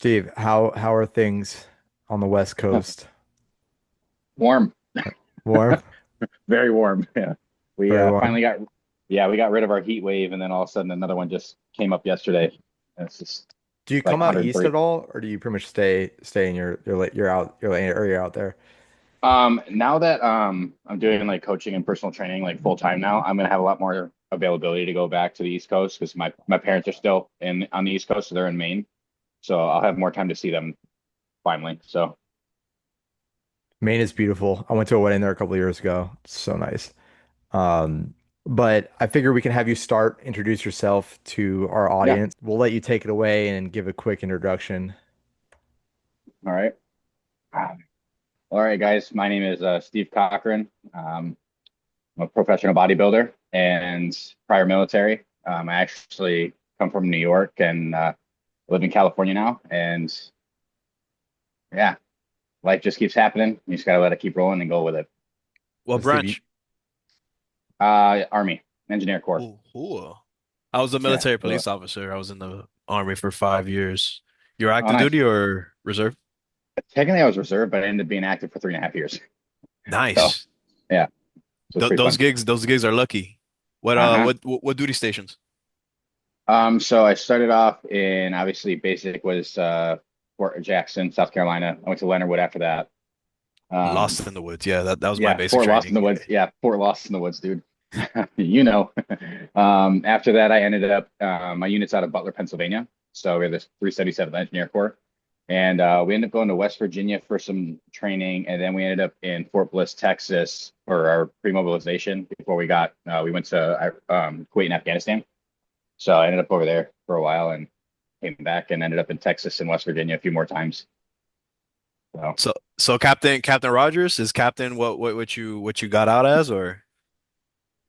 Steve, how are things on the West Coast? Warm, Warm? very warm. Yeah. We Very warm. finally we got rid of our heat wave, and then all of a sudden another one just came up yesterday. And it's just Do you like come out east 103. at all, or do you pretty much stay in your out your area out there? Now that I'm doing like coaching and personal training like full time now, I'm gonna have a lot more availability to go back to the East Coast because my parents are still in on the East Coast, so they're in Maine. So I'll have more time to see them finally. So Maine is beautiful. I went to a wedding there a couple of years ago. It's so nice. Um, but I figure we can have you introduce yourself to our yeah, audience. We'll let you take it away and give a quick introduction. all right. All right, guys. My name is Steve Cochran. I'm a professional bodybuilder and prior military. I actually come from New York and live in California now. And yeah, life just keeps happening. You just gotta let it keep rolling and go with it. What So Steve, you, branch? Army, engineer corps. Ooh. I was a Yeah. military So, police officer. I was in the Army for 5 years. You're oh, active nice. duty or reserve? Technically, I was reserved, but I ended up being active for 3.5 years. So Nice. yeah, so it's Th pretty fun. those gigs are lucky. What Uh-huh. what duty stations? So I started off in obviously basic was Fort Jackson, South Carolina. I went to Leonard Wood after that. Um, Lost in the Woods. Yeah, that was my Yeah, basic Fort Lost in the training. Woods. Yeah, Fort Lost in the Woods, dude. You know. After that, I ended up my unit's out of Butler, Pennsylvania. So we have this 377th Engineer Corps, and we ended up going to West Virginia for some training, and then we ended up in Fort Bliss, Texas, for our pre-mobilization before we went to Kuwait and Afghanistan. So I ended up over there for a while and came back and ended up in Texas and West Virginia a few more times. So. So Captain Rogers is Captain what you got out as or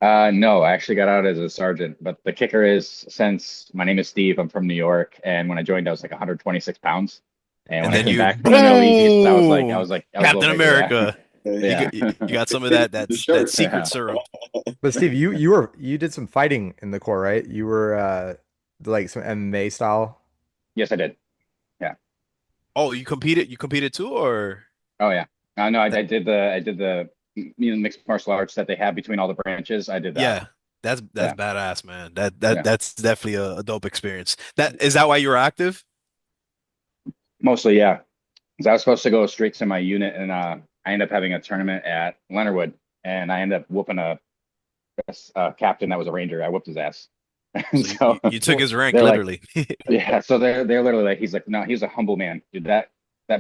No, I actually got out as a sergeant, but the kicker is since my name is Steve, I'm from New York, and when I joined, I was like 126 pounds, and and when I then came you back from the Middle East, boom I was a little Captain bigger, yeah, America. yeah, You got some of that secret yeah. serum. but Steve, you did some fighting in the Corps, right? You were like some MMA style. Yes, I did. Yeah. Oh, you competed too or Oh, yeah. No, I did the mixed martial arts that they have between all the branches. I did that. Yeah, that's Yeah, badass, man. yeah. That's definitely a dope experience. That is that why you were active? Mostly, yeah. 'Cause I was supposed to go straight to my unit, and I ended up having a tournament at Leonard Wood, and I ended up whooping a captain that was a ranger. I whooped his ass. And So so you took his rank they're like, literally. yeah. So they're literally like, he's like, no, he's a humble man, dude. That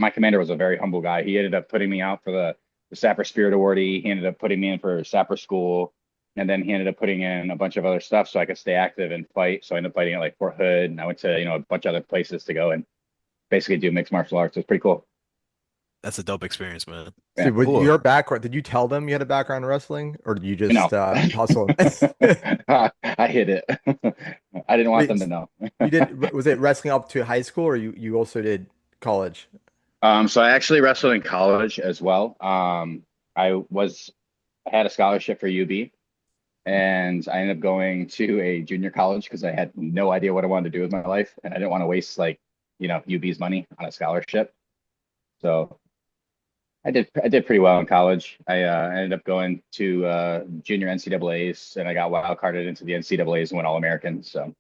my commander was a very humble guy. He ended up putting me out for the Sapper Spirit Awardee. He ended up putting me in for Sapper School, and then he ended up putting in a bunch of other stuff so I could stay active and fight. So I ended up fighting at like Fort Hood, and I went to a bunch of other places to go and basically do mixed martial arts. It was pretty cool. That's a dope experience, man. Yeah. Steve, with Cool. your background, did you tell them you had a background in wrestling, or did you just No, hustle? I hid it. I didn't want them to Wait, know. you did, was it wrestling up to high school, or you also did college? So I actually wrestled in college as well. I had a scholarship for UB, and I ended up going to a junior college because I had no idea what I wanted to do with my life, and I didn't want to waste UB's money on a scholarship. So I did pretty well in college. I ended up going to junior NCAA's, and I got wild carded into the NCAA's and went All American. So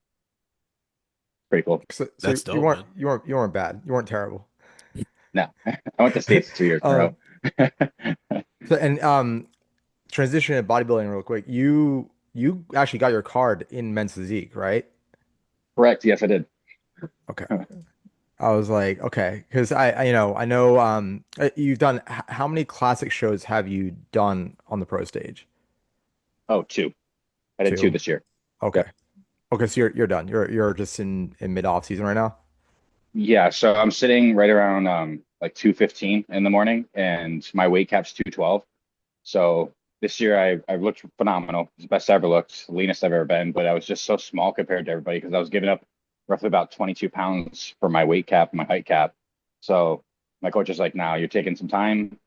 pretty cool. So That's dope, man. you weren't bad. You weren't terrible. No, I went to states 2 years in a Um, row. so and transition to bodybuilding real quick. You actually got your card in men's physique, right? Correct. Yes, I did. Okay. I was like, okay, because I know you've done how many classic shows have you done on the pro stage? Oh, two. I did two Two. this year. Okay. Yep. Okay, so you're done. You're just in mid off season right now. Yeah, so I'm sitting right around like 215 in the morning, and my weight cap's 212. So this year I've looked phenomenal. It's the best I ever looked, leanest I've ever been, but I was just so small compared to everybody because I was giving up roughly about 22 pounds for my weight cap, my height cap. So my coach is like, now you're taking some time.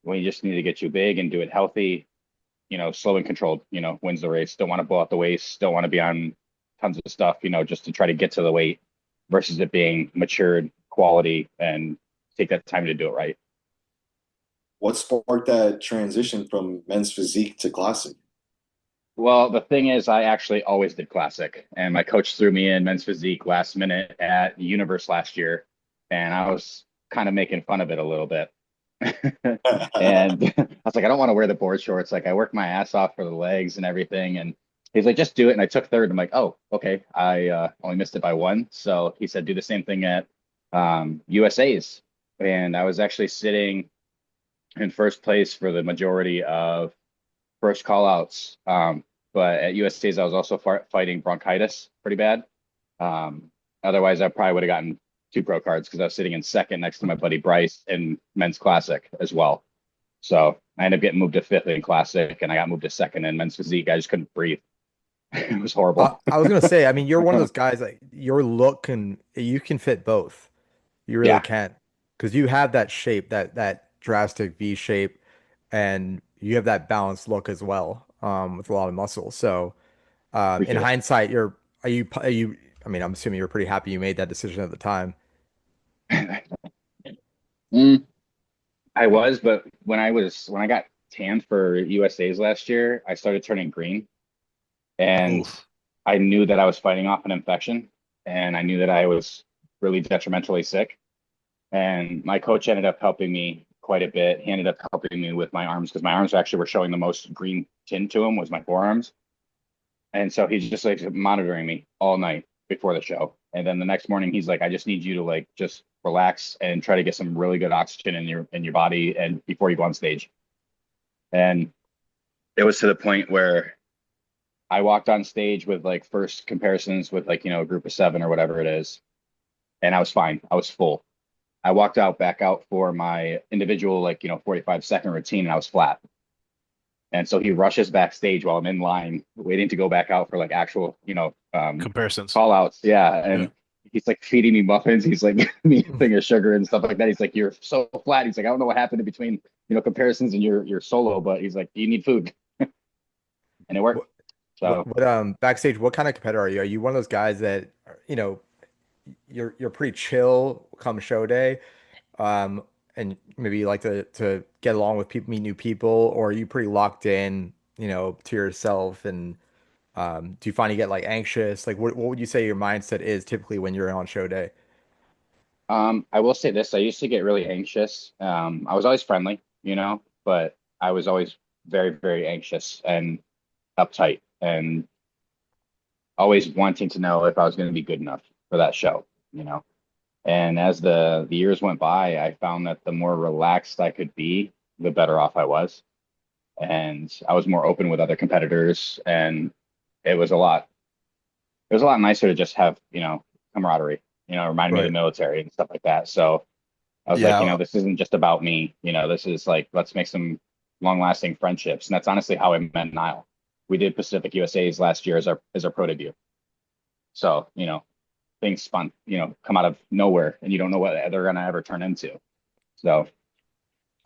We just need to get you big and do it healthy, slow and controlled, wins the race. Don't want to blow out the waist, don't want to be on tons of stuff, just to try to get to the weight versus it being matured quality and take that time to do it right. What sparked that transition from men's physique to classic? Well, the thing is, I actually always did classic, and my coach threw me in men's physique last minute at Universe last year, and I was kind of making fun of it a little bit. And I was like, I don't want to wear the board shorts. Like, I work my ass off for the legs and everything. And he's like, just do it. And I took third. I'm like, oh, okay. I only missed it by one. So he said, do the same thing at USA's. And I was actually sitting in first place for the majority of first call outs. But at USA's, I was also fighting bronchitis pretty bad. Um, Otherwise, I probably would have gotten two pro cards because I was sitting in second next to my buddy Bryce in men's classic as well. So I ended up getting moved to fifth in classic, and I got moved to second in men's physique. I just couldn't breathe. It was horrible. I was gonna say, I mean, you're one of those guys like your look can you can fit both. You really Yeah, can, because you have that shape, that drastic V shape, and you have that balanced look as well, with a lot of muscle. So, in appreciate hindsight, are you? I mean, I'm assuming you're pretty happy you made that decision at the time. it. Mm, I was, but when I got tanned for USA's last year, I started turning green, and Oof. I knew that I was fighting off an infection, and I knew that I was really detrimentally sick. And my coach ended up helping me quite a bit. He ended up helping me with my arms because my arms actually were showing the most green tint to him was my forearms. And so he's just like monitoring me all night before the show. And then the next morning he's like, I just need you to like just relax and try to get some really good oxygen in your body and before you go on stage. And it was to the point where I walked on stage with like first comparisons with like, a group of seven or whatever it is. And I was fine. I was full. I walked out back out for my individual, like, 45-second routine and I was flat. And so he rushes backstage while I'm in line waiting to go back out for like actual, Comparisons. call outs. Yeah. Yeah. And he's like feeding me muffins. He's like giving me a thing of sugar and stuff like that. He's like, you're so flat. He's like, I don't know what happened in between, comparisons and your solo, but he's like, you need food. And it worked. What, So backstage? What kind of competitor are you? Are you one of those guys that, you know, you're pretty chill come show day, um, and maybe you like to get along with people, meet new people, or are you pretty locked in, to yourself? And do you find you get like anxious? Like, what would you say your mindset is typically when you're on show day? I will say this. I used to get really anxious. I was always friendly, but I was always very, very anxious and uptight and always wanting to know if I was going to be good enough for that show, you know. And as the years went by, I found that the more relaxed I could be, the better off I was. And I was more open with other competitors, and it was a lot it was a lot nicer to just have, camaraderie, remind me of the Right. military and stuff like that. So I was like, Yeah. this isn't just about me. This is like, let's make some long-lasting friendships. And that's honestly how I met Niall. We did Pacific USA's last year as our pro debut. So, things come out of nowhere and you don't know what they're gonna ever turn into. So,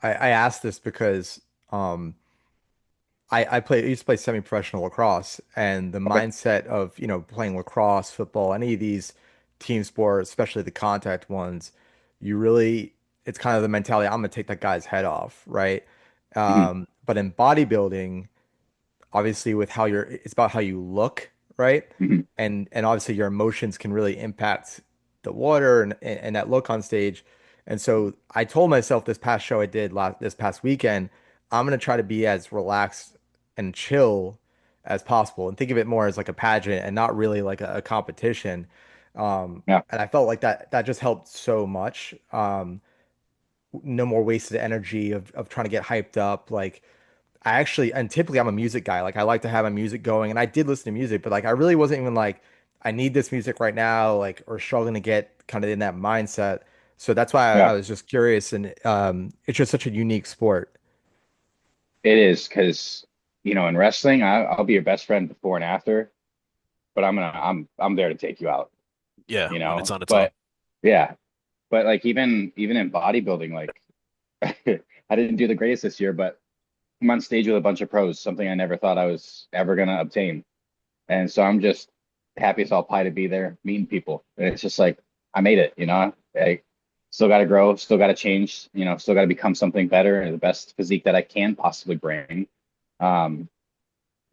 I asked this because um I used to play semi-professional lacrosse, and the okay. mindset of, playing lacrosse, football, any of these team sports, especially the contact ones, you really, it's kind of the mentality, I'm gonna take that guy's head off, right? Mhm, But in bodybuilding, obviously with how it's about how you look, right? mhm. And obviously your emotions can really impact the water and that look on stage. And so I told myself this past show I did this past weekend, I'm gonna try to be as relaxed and chill as possible and think of it more as like a pageant and not really like a competition. Yeah. And I felt like that just helped so much. No more wasted energy of trying to get hyped up. Like and typically I'm a music guy. Like I like to have my music going, and I did listen to music, but like I really wasn't even like I need this music right now, like or struggling to get kind of in that mindset. So that's why I Yeah. was just curious, and it's just such a unique sport. It is because, in wrestling, I'll be your best friend before and after, but I'm there to take you out, Yeah, when it's on its own. But yeah, but like even in bodybuilding, like I didn't do the greatest this year, but I'm on stage with a bunch of pros, something I never thought I was ever gonna obtain. And so I'm just happy as all pie to be there, meeting people. And it's just like I made it. Still got to grow, still got to change, still got to become something better and the best physique that I can possibly bring. Um,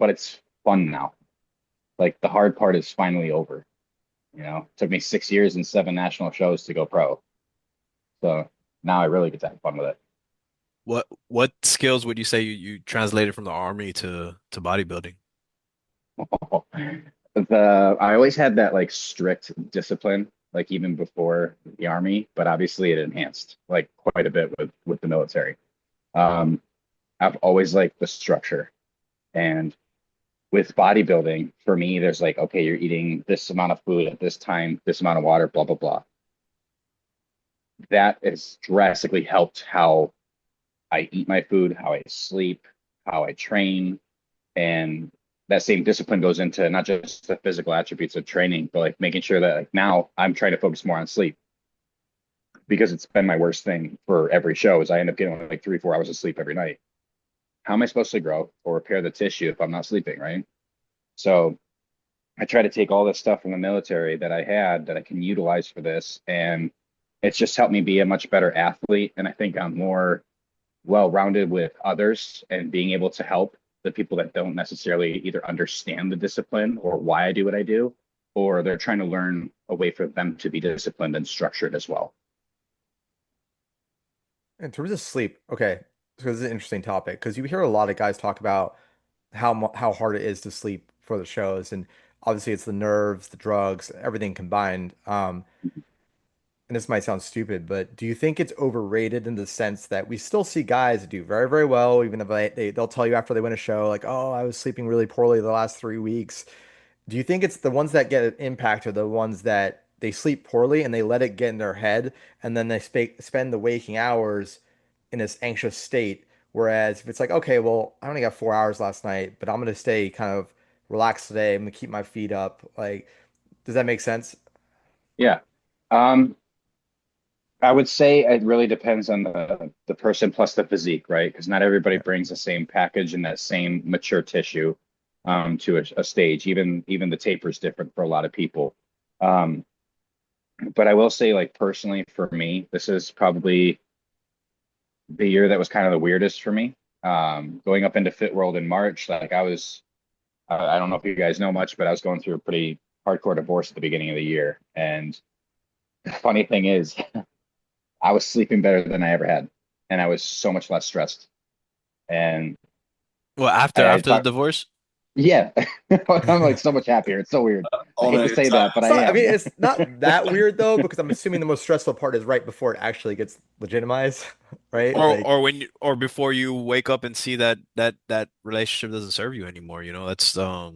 but it's fun now. Like the hard part is finally over. It took me 6 years and 7 national shows to go pro. So now I really get to have fun with it. What skills would you say you translated from the army to bodybuilding? I always had that like strict discipline, like even before the army, but obviously it enhanced like quite a bit with the military. Um, I've always liked the structure. And with bodybuilding, for me, there's like, okay, you're eating this amount of food at this time, this amount of water, blah, blah, blah. That has drastically helped how I eat my food, how I sleep, how I train. And that same discipline goes into not just the physical attributes of training, but like making sure that like now I'm trying to focus more on sleep because it's been my worst thing for every show is I end up getting like 3, 4 hours of sleep every night. How am I supposed to grow or repair the tissue if I'm not sleeping, right? So I try to take all this stuff from the military that I had that I can utilize for this. And it's just helped me be a much better athlete. And I think I'm more well-rounded with others and being able to help the people that don't necessarily either understand the discipline or why I do what I do, or they're trying to learn a way for them to be disciplined and structured as well. In terms of sleep, okay, so this is an interesting topic because you hear a lot of guys talk about how hard it is to sleep for the shows, and obviously it's the nerves, the drugs, everything combined. And this might sound stupid, but do you think it's overrated in the sense that we still see guys do very, very well, even if they'll tell you after they win a show, like, oh, I was sleeping really poorly the last 3 weeks. Do you think it's the ones that get impact are the ones that they sleep poorly and they let it get in their head and then they spend the waking hours in this anxious state? Whereas if it's like, okay, well, I only got 4 hours last night, but I'm gonna stay kind of relaxed today. I'm gonna keep my feet up. Like, does that make sense? Yeah. Um, I would say it really depends on the person plus the physique, right? Because not everybody Yeah. brings the same package and that same mature tissue to a stage. Even the taper is different for a lot of people. Um, but I will say, like personally, for me, this is probably the year that was kind of the weirdest for me. Going up into Fit World in March, like I don't know if you guys know much, but I was going through a pretty hardcore divorce at the beginning of the year. And the funny thing is, I was sleeping better than I ever had, and I was so much less stressed. And Well, I after the talk, divorce? yeah, I'm like so much happier. It's so weird. I All hate the to say inside that, but It's I not, I am. mean, it's not that weird though, because I'm assuming the most stressful part is right before it actually gets legitimized, right? Like, Or before you wake up and see that relationship doesn't serve you anymore, that's Yeah,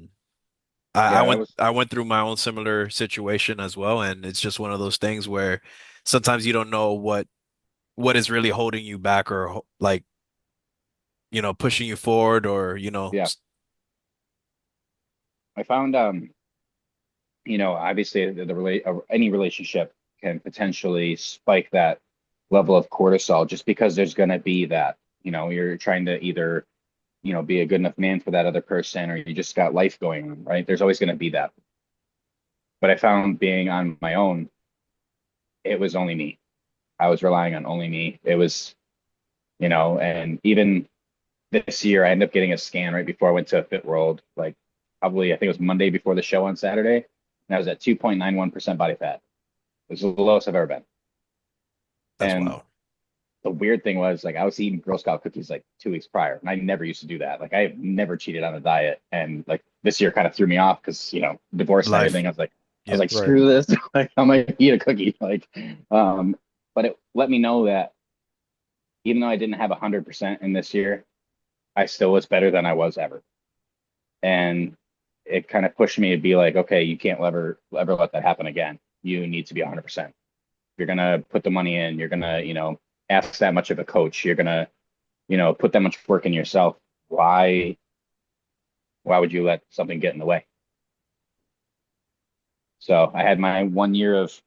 that was I went through my own similar situation as well, and it's just one of those things where sometimes you don't know what is really holding you back or like, pushing you forward or, yeah. I found obviously any relationship can potentially spike that level of cortisol just because there's going to be that, you're trying to either, be a good enough man for that other person or you just got life going on, right? There's always going to be that. But I found being on my own, it was only me. I was relying on only me. It was, and even this year, I ended up getting a scan right before I went to Fit World, like probably, I think it was Monday before the show on Saturday. And I was at 2.91% body fat. It was the lowest I've ever been. that's And wild. the weird thing was, like, I was eating Girl Scout cookies like 2 weeks prior, and I never used to do that. Like, I've never cheated on a diet. And like this year kind of threw me off because, divorce and Life. everything. I was Yep. like, right. screw this. Like, I'm gonna eat a cookie. Like, but it let me know that even though I didn't have 100% in this year, I still was better than I was ever. And it kind of pushed me to be like, okay, you can't ever let that happen again. You need to be 100%. You're gonna put the money in. You're gonna, ask that much of a coach. You're gonna, put that much work in yourself. Why would you let something get in the way? So I had my 1 year of,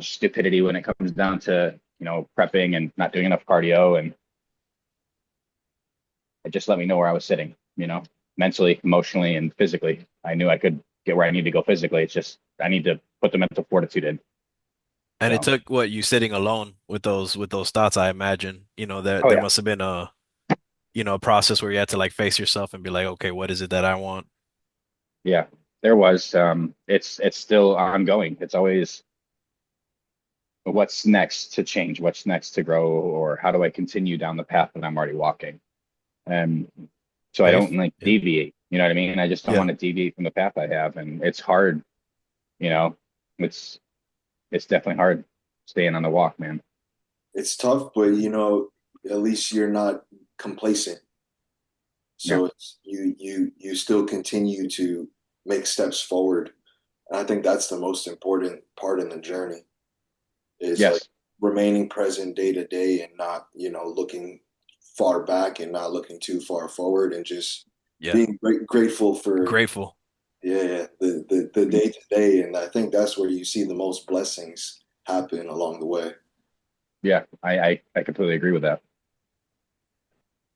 stupidity when it comes down to, prepping and not doing enough cardio, and it just let me know where I was sitting, mentally, emotionally, and physically. I knew I could get where I need to go physically. It's just I need to put the mental fortitude in. And it So, took what you sitting alone with those thoughts, I imagine. You know, oh there yeah, must have been a, you know, a process where you had to like face yourself and be like, okay, what is it that I want? yeah, there was. It's still ongoing. It's always what's next to change, what's next to grow, or how do I continue down the path that I'm already walking? And so I Hey, don't like yeah, deviate. You know what I mean? I just don't yeah, want to deviate from the path I have, and it's hard. You know, it's it's definitely hard staying on the walk, man. It's tough, but at least you're not complacent. Yeah. So you still continue to make steps forward. And I think that's the most important part in the journey is like Yes. remaining present day to day and not, looking far back and not looking too far forward and just yeah. being grateful for Grateful. the day to day. And I think that's where you see the most blessings happen along the way. Yeah. I completely agree with that.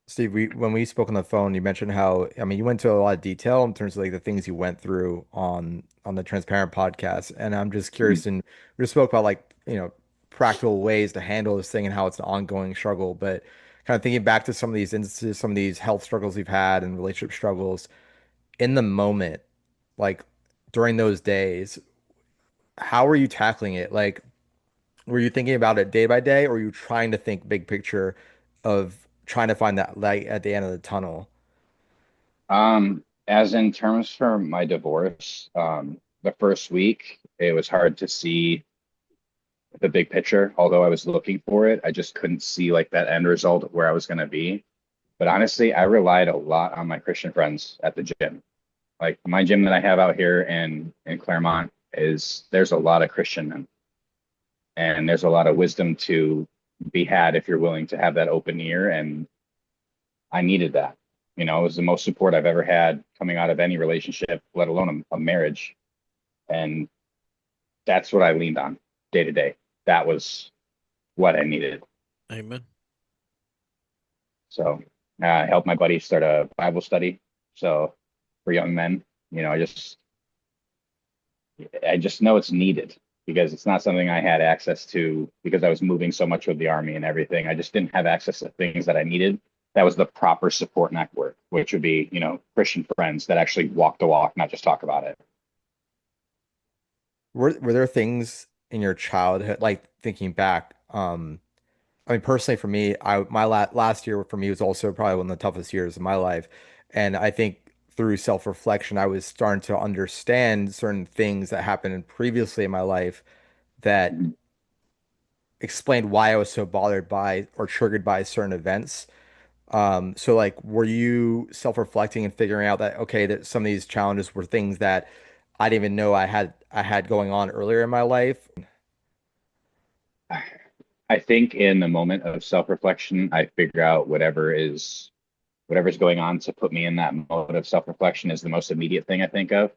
Steve, when we spoke on the phone, you mentioned how, I mean, you went into a lot of detail in terms of like the things you went through on the Transparent podcast. And I'm just Mhm. curious, and we just spoke about like, practical ways to handle this thing and how it's an ongoing struggle. But kind of thinking back to some of these instances, some of these health struggles you've had and relationship struggles in the moment, like during those days, how were you tackling it? Like, were you thinking about it day by day, or were you trying to think big picture of trying to find that light at the end of the tunnel? As in terms for my divorce, the first week, it was hard to see the big picture. Although I was looking for it, I just couldn't see like that end result of where I was going to be. But honestly, I relied a lot on my Christian friends at the gym. Like my gym that I have out here in Claremont is there's a lot of Christian men, and there's a lot of wisdom to be had if you're willing to have that open ear. And I needed that. You know, it was the most support I've ever had coming out of any relationship, let alone a marriage. And that's what I leaned on day to day. That was what I needed. Amen. So I helped my buddy start a Bible study. So for young men, you know, I just know it's needed because it's not something I had access to because I was moving so much with the army and everything. I just didn't have access to things that I needed. That was the proper support network, which would be, you know, Christian friends that actually walk the walk, not just talk about it. Were there things in your childhood, like thinking back, I mean, personally for me, my last year for me was also probably one of the toughest years of my life. And I think through self-reflection, I was starting to understand certain things that happened previously in my life that Mhm. explained why I was so bothered by or triggered by certain events. So like, were you self-reflecting and figuring out that, okay, that some of these challenges were things that I didn't even know I had going on earlier in my life? I think in the moment of self-reflection, I figure out whatever's going on to put me in that mode of self-reflection is the most immediate thing I think of.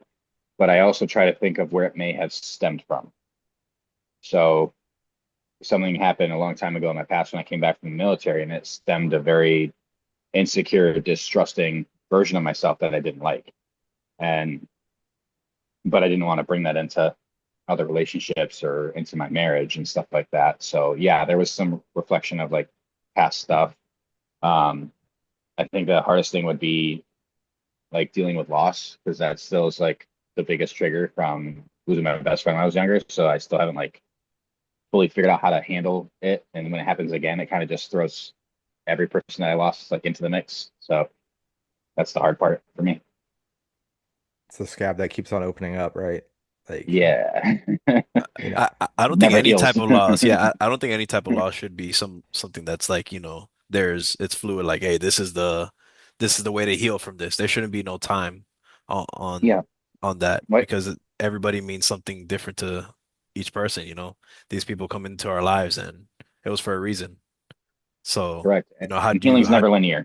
But I also try to think of where it may have stemmed from. So something happened a long time ago in my past when I came back from the military, and it stemmed a very insecure, distrusting version of myself that I didn't like. And but I didn't want to bring that into other relationships or into my marriage and stuff like that. So yeah, there was some reflection of like past stuff. Um, I think the hardest thing would be like dealing with loss because that still is like the biggest trigger from losing my best friend when I was younger. So I still haven't like fully figured out how to handle it. And when it happens again, it kind of just throws every person that I lost like into the mix. So that's the hard part for me. It's the scab that keeps on opening up, right? Like, Yeah. you know, I don't think Never any heals. type of loss, yeah, I don't think any type of loss should be something that's like, you know, it's fluid, like, hey, this is the way to heal from this. There shouldn't be no time on Yeah. on that What? because everybody means something different to each person, you know. These people come into our lives and it was for a reason. So, Correct. you And know, healing's how never linear.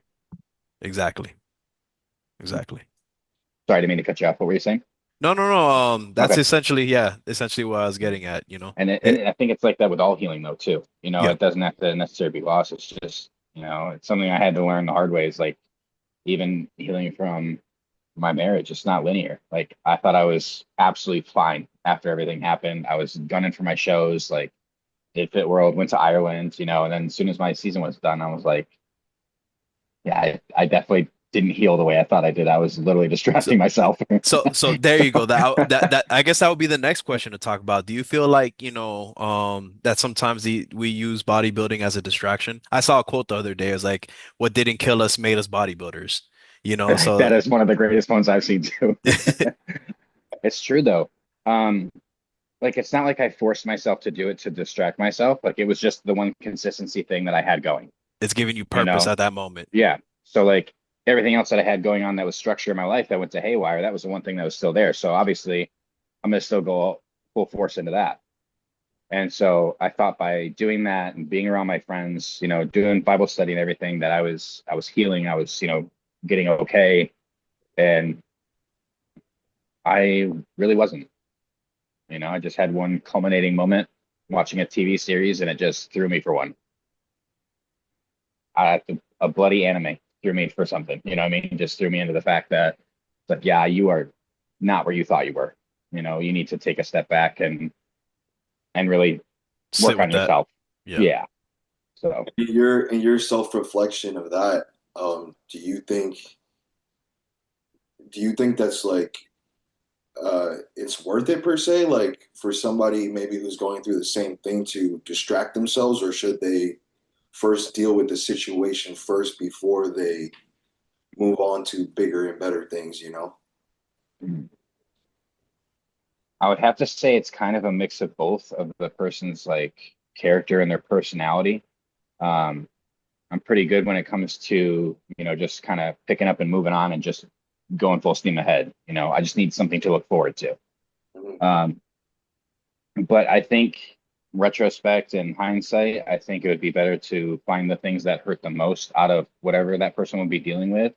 exactly, exactly. Sorry, I didn't mean to cut you off. What were you saying? No, no, no. That's Okay. essentially, yeah, essentially what I was getting at, you know. And I think it's like that with all healing though too. You know, Yeah. it doesn't have to necessarily be loss. It's just, you know, it's something I had to learn the hard way. Is like even healing from my marriage, it's not linear. Like I thought I was absolutely fine after everything happened. I was gunning for my shows. Like Fit World, went to Ireland, and then as soon as my season was done, I was like, yeah, I definitely didn't heal the way I thought I did. I was literally So distracting myself. so there you go. That I guess that would be the next question to talk about. Do you feel like, that sometimes we use bodybuilding as a distraction? I saw a quote the other day. It was like, "What didn't kill us made us bodybuilders." So That is one of the greatest ones I've seen too. It's true though. Um, like it's not like I forced myself to do it to distract myself. Like it was just the one consistency thing that I had going, it's giving you you purpose know? at that moment. Yeah. So like everything else that I had going on that was structure in my life that went to haywire, that was the one thing that was still there. So obviously I'm gonna still go full force into that. And so I thought by doing that and being around my friends, doing Bible study and everything that I was healing, I was, getting okay. And I really wasn't. I just had one culminating moment watching a TV series and it just threw me for one. A bloody anime threw me for something. You know what I mean? Just threw me into the fact that it's like, yeah, you are not where you thought you were. You need to take a step back and really Sit work with on that. yourself. Yeah. Yeah. So In your self-reflection of that, do you think that's like it's worth it per se, like for somebody maybe who's going through the same thing to distract themselves, or should they first deal with the situation first before they move on to bigger and better things, you know? I would have to say it's kind of a mix of both of the person's like character and their personality. Um, I'm pretty good when it comes to, just kind of picking up and moving on and just going full steam ahead. I just need something to look forward to. Mhm. Um, but I think retrospect and hindsight, I think it would be better to find the things that hurt the most out of whatever that person would be dealing with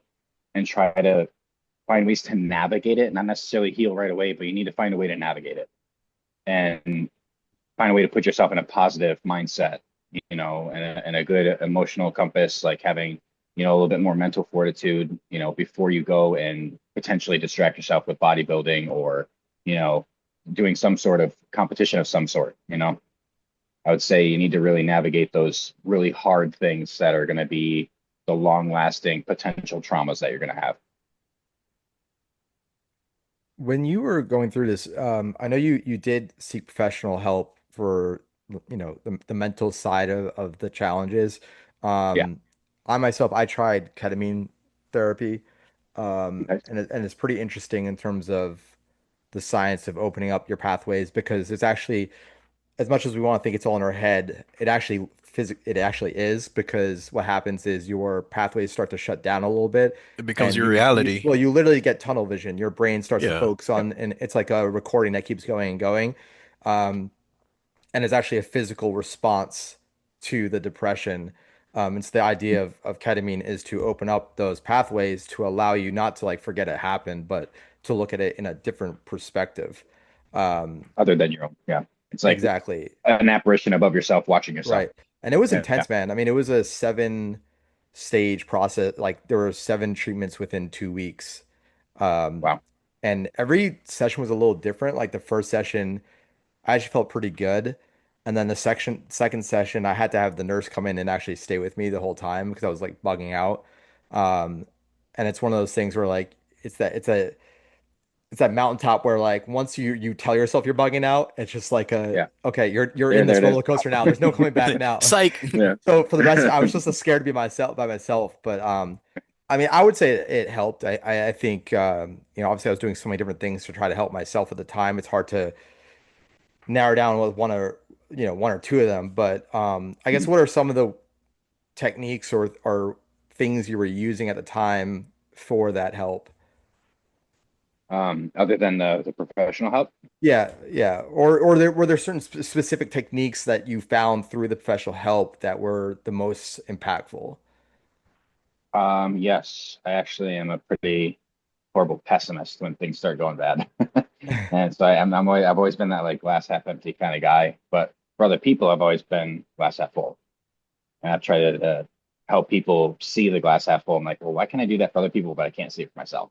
and try to find ways to navigate it, not necessarily heal right away, but you need to find a way to navigate it and find a way to put yourself in a positive mindset, and a good emotional compass, like having, a little bit more mental fortitude, before you go and potentially distract yourself with bodybuilding or, you know, doing some sort of competition of some sort. I would say you need to really navigate those really hard things that are going to be the long lasting potential traumas that you're going to have. When you were going through this, I know you did seek professional help for, the mental side of the challenges. Yeah. Um, I myself, I tried ketamine therapy, Okay. and it's pretty interesting in terms of the science of opening up your pathways because it's actually, as much as we want to think it's all in our head, it actually is because what happens is your pathways start to shut down a little bit, It becomes and your you reality. well you literally get tunnel vision. Your brain starts to Yeah. focus Yep. on, and it's like a recording that keeps going and going, um, and it's actually a physical response to the depression. It's the idea of ketamine is to open up those pathways to allow you not to like forget it happened, but to look at it in a different perspective. Um, Other than your own. Yeah. It's like exactly. an apparition above yourself, watching yourself. Right. And it was Yeah. intense, man. I mean, it was a 7 stage process. Like there were 7 treatments within 2 weeks. Um, Wow. and every session was a little different. Like the first session, I actually felt pretty good. And then the second session, I had to have the nurse come in and actually stay with me the whole time because I was like bugging out. Um, and it's one of those things where like it's that mountaintop where like once you tell yourself you're bugging out, it's just like Yeah. okay, you're in There this it is. roller coaster now. There's no coming back now. Psych. Yeah. So for the rest, I was just scared to be by myself. But I mean, I would say it helped. I think obviously I was doing so many different things to try to help myself at the time. It's hard to narrow down with one or two of them. But I guess what are some of the techniques or things you were using at the time for that help? Other than the professional help. Yeah, yeah. Or were there certain specific techniques that you found through the professional help that were the most impactful? Yes, I actually am a pretty horrible pessimist when things start going bad. And so I've always been that like glass half empty kind of guy. But for other people, I've always been glass half full. And I've tried to help people see the glass half full. I'm like, well, why can I do that for other people, but I can't see it for myself?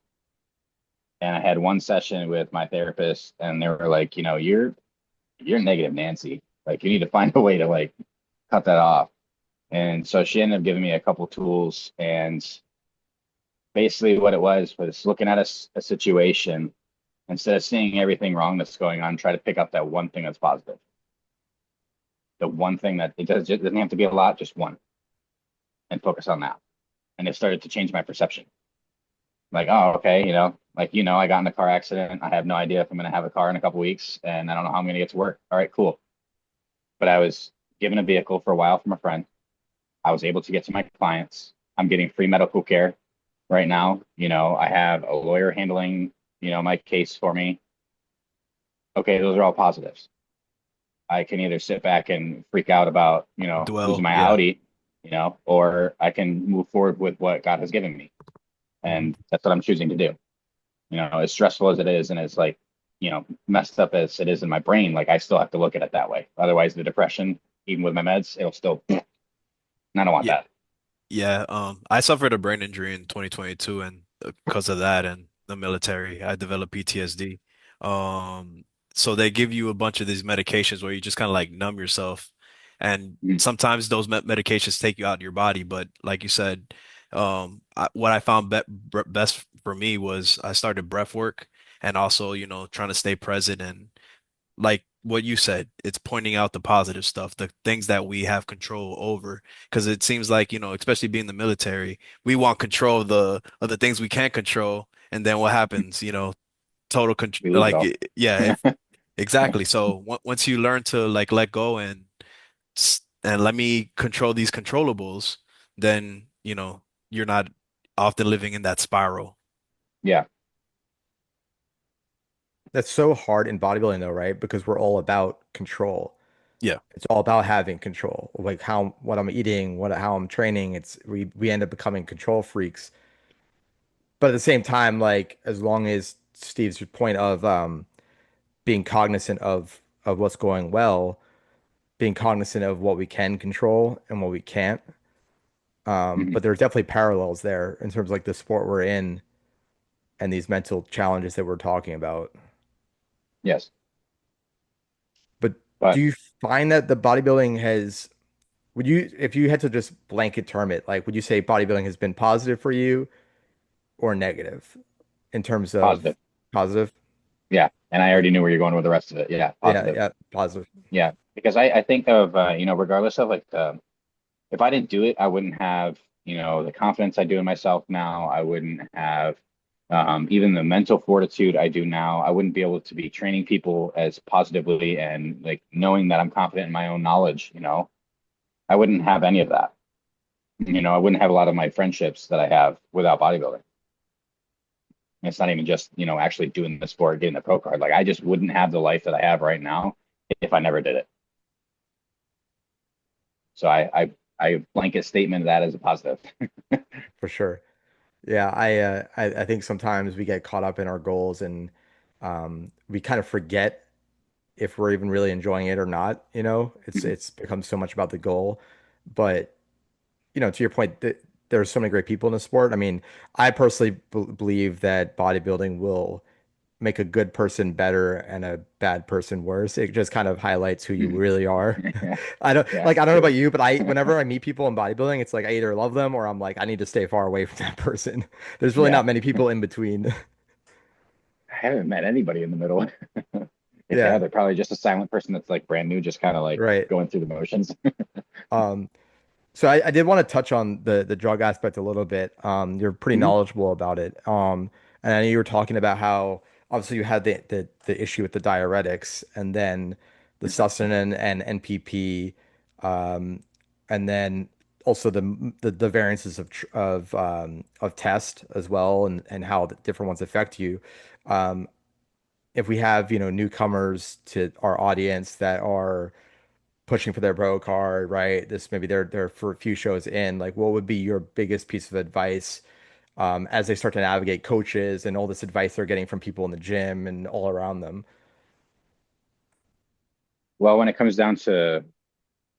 And I had one session with my therapist, and they were like, you're negative Nancy. Like you need to find a way to like cut that off. And so she ended up giving me a couple tools, and basically what it was looking at a situation, instead of seeing everything wrong that's going on, try to pick up that one thing that's positive. The one thing that it doesn't have to be a lot, just one, and focus on that. And it started to change my perception. Like, oh, okay, like I got in a car accident. I have no idea if I'm gonna have a car in a couple weeks, and I don't know how I'm gonna get to work. All right, cool. But I was given a vehicle for a while from a friend. I was able to get to my clients. I'm getting free medical care right now. I have a lawyer handling, my case for me. Okay, those are all positives. I can either sit back and freak out about, losing Dwell. my Yeah. Audi, or I can move forward with what God has given me. Mhm. And that's what I'm choosing to do. As stressful as it is, and as like, messed up as it is in my brain, like I still have to look at it that way. Otherwise, the depression, even with my meds, it'll still, and I don't want Yeah. that. Yeah. I suffered a brain injury in 2022, and because of that and the military, I developed PTSD. So they give you a bunch of these medications where you just kind of like numb yourself, and Mhm. sometimes those medications take you out of your body. But like you said, what I found best for me was I started breath work, and also, trying to stay present, and like what you said, it's pointing out the positive stuff, the things that we have control over. Because it seems like, especially being in the military, we want control of the things we can't control. And then what happens? Total control. We lose it Like, all. yeah, if exactly. So once you learn to like let go and let me control these controllables, then, you're not often living in that spiral. Yeah. That's so hard in bodybuilding though, right? Because we're all about control. Yeah. It's all about having control, like what I'm eating, how I'm training. We end up becoming control freaks. But at the same time, like as long as Steve's point of being cognizant of what's going well, being cognizant of what we can control and what we can't. Mhm. But there's definitely parallels there in terms of like the sport we're in and these mental challenges that we're talking about. Yes. But do But you find that the bodybuilding has, if you had to just blanket term it, like, would you say bodybuilding has been positive for you or negative in terms of positive. positive? Yeah. And I Yeah, already knew where you're going with the rest of it. Yeah. yeah, Positive. yeah, positive. Yeah. Because I think of, regardless of like if I didn't do it, I wouldn't have, the confidence I do in myself now. I wouldn't have even the mental fortitude I do now. I wouldn't be able to be training people as positively and like knowing that I'm confident in my own knowledge. I wouldn't have any of that. I wouldn't have a lot of my friendships that I have without bodybuilding. And it's not even just, actually doing the sport, getting the pro card. Like I just wouldn't have the life that I have right now if I never did it. So I blanket statement that as a positive. For sure. Yeah, I think sometimes we get caught up in our goals and we kind of forget if we're even really enjoying it or not, it's become so much about the goal. But, to your point, there's so many great people in the sport. I mean, I personally believe that bodybuilding will make a good person better and a bad person worse. It just kind of highlights who you really are. Yeah, I yeah, don't know true. about you, but whenever I meet people in bodybuilding, it's like I either love them or I'm like, I need to stay far away from that person. There's really Yeah. not many people in between. I haven't met anybody in the middle. If they are, Yeah, they're probably just a silent person that's like brand new, just kind of like right. going through the motions. Um, So I did want to touch on the drug aspect a little bit. You're pretty Mhm. knowledgeable about it. And I know you were talking about how obviously you had the issue with the diuretics and then the sustanon and NPP, um, and then also the variances of test as well and how the different ones affect you. Um, if we have, newcomers to our audience that are pushing for their pro card, right? This maybe they're for a few shows in. Like, what would be your biggest piece of advice as they start to navigate coaches and all this advice they're getting from people in the gym and all around them? Well, when it comes down to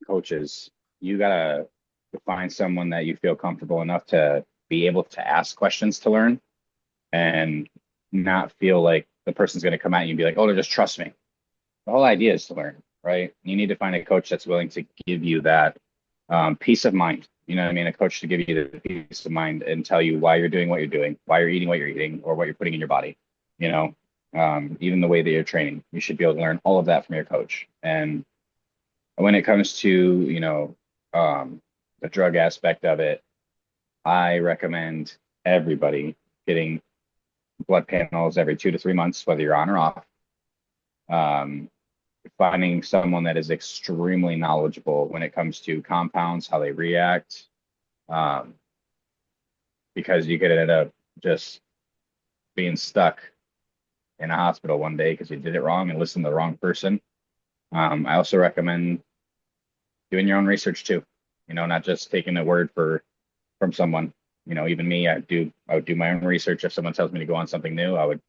coaches, you gotta find someone that you feel comfortable enough to be able to ask questions to learn and not feel like the person's gonna come at you and be like, "Oh, just trust me." The whole idea is to learn. right? You need to find a coach that's willing to give you that peace of mind. You know what I mean? A coach to give you the peace of mind and tell you why you're doing what you're doing, why you're eating what you're eating, or what you're putting in your body. You know, even the way that you're training, you should be able to learn all of that from your coach. And when it comes to, um, the drug aspect of it, I recommend everybody getting blood panels every 2 to 3 months, whether you're on or off. Um, Finding someone that is extremely knowledgeable when it comes to compounds, how they react, um, because you could end up just being stuck in a hospital one day because you did it wrong and listened to the wrong person. I also recommend doing your own research too. Not just taking a word from someone. Even me, I would do my own research. If someone tells me to go on something new, I'm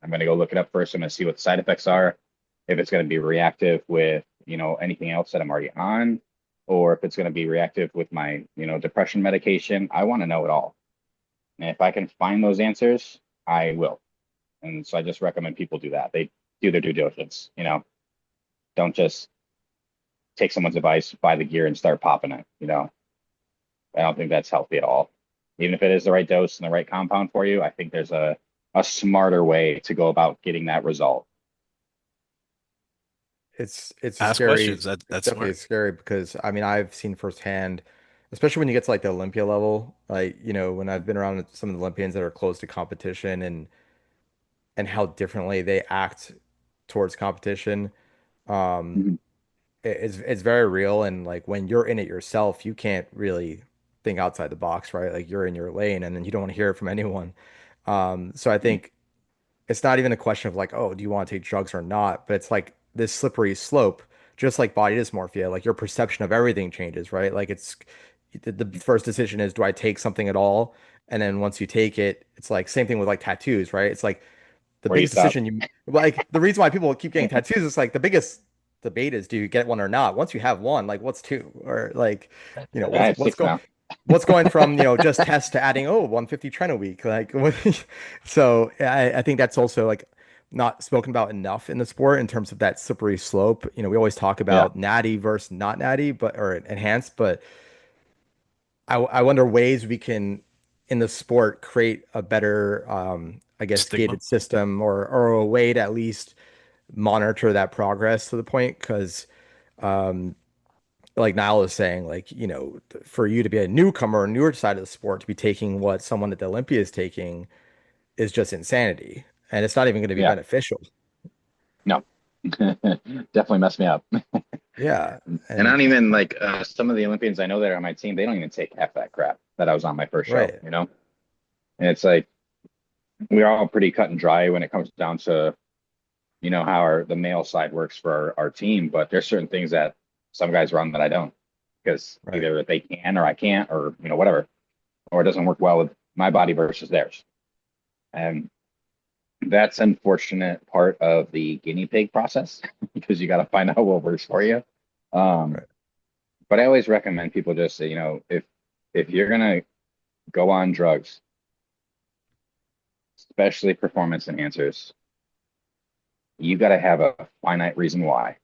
going to go look it up first. I'm going to see what the side effects are, if it's going to be reactive with, anything else that I'm already on, or if it's going to be reactive with my, depression medication. I want to know it all. And if I can find those answers, I will. And so I just recommend people do that. They do their due diligence, don't just take someone's advice, buy the gear and start popping it. I don't think that's healthy at all. Even if it is the right dose and the right compound for you, I think there's a smarter way to go about getting that result. It's a Ask scary, questions. That it's that's definitely smart. scary because I mean I've seen firsthand, especially when you get to like the Olympia level, like when I've been around some of the Olympians that are close to competition and how differently they act towards competition. Um, Mhm. it's very real, and like when you're in it yourself, you can't really think outside the box, right? Like you're in your lane, and then you don't want to hear it from anyone. So I think it's not even a question of like, oh, do you want to take drugs or not? But it's like this slippery slope, just like body dysmorphia, like your perception of everything changes, right? Like it's the first decision is, do I take something at all? And then once you take it, it's like same thing with like tattoos, right? It's like the Where you biggest stop. decision you like the reason why people keep getting tattoos is like the biggest debate is do you get one or not? Once you have one, like what's two? Or like, I have six now. what's going from, just test to adding, oh, 150 tren a week. Like what, so I think that's also like not spoken about enough in the sport in terms of that slippery slope. We always talk Yeah. about natty versus not natty, but or enhanced, but I wonder ways we can in the sport create a better I guess Stigma. gated system or a way to at least monitor that progress to the point because like Niall is saying like for you to be a newcomer, newer side of the sport to be taking what someone at the Olympia is taking is just insanity and it's not even going to be Yeah. beneficial. No. Definitely messed me up. Yeah, And I and don't even like some of the Olympians I know that are on my team, they don't even take half that crap that I was on my first show, right. And it's like we're all pretty cut and dry when it comes down to, how the male side works for our team, but there's certain things that some guys run that I don't because Right. either they can or I can't or, whatever, or it doesn't work well with my body versus theirs. And that's unfortunate part of the guinea pig process because you got to find out what works for you. Um, Right. but I always recommend people just say, if you're gonna go on drugs, especially performance enhancers, you got to have a finite reason why.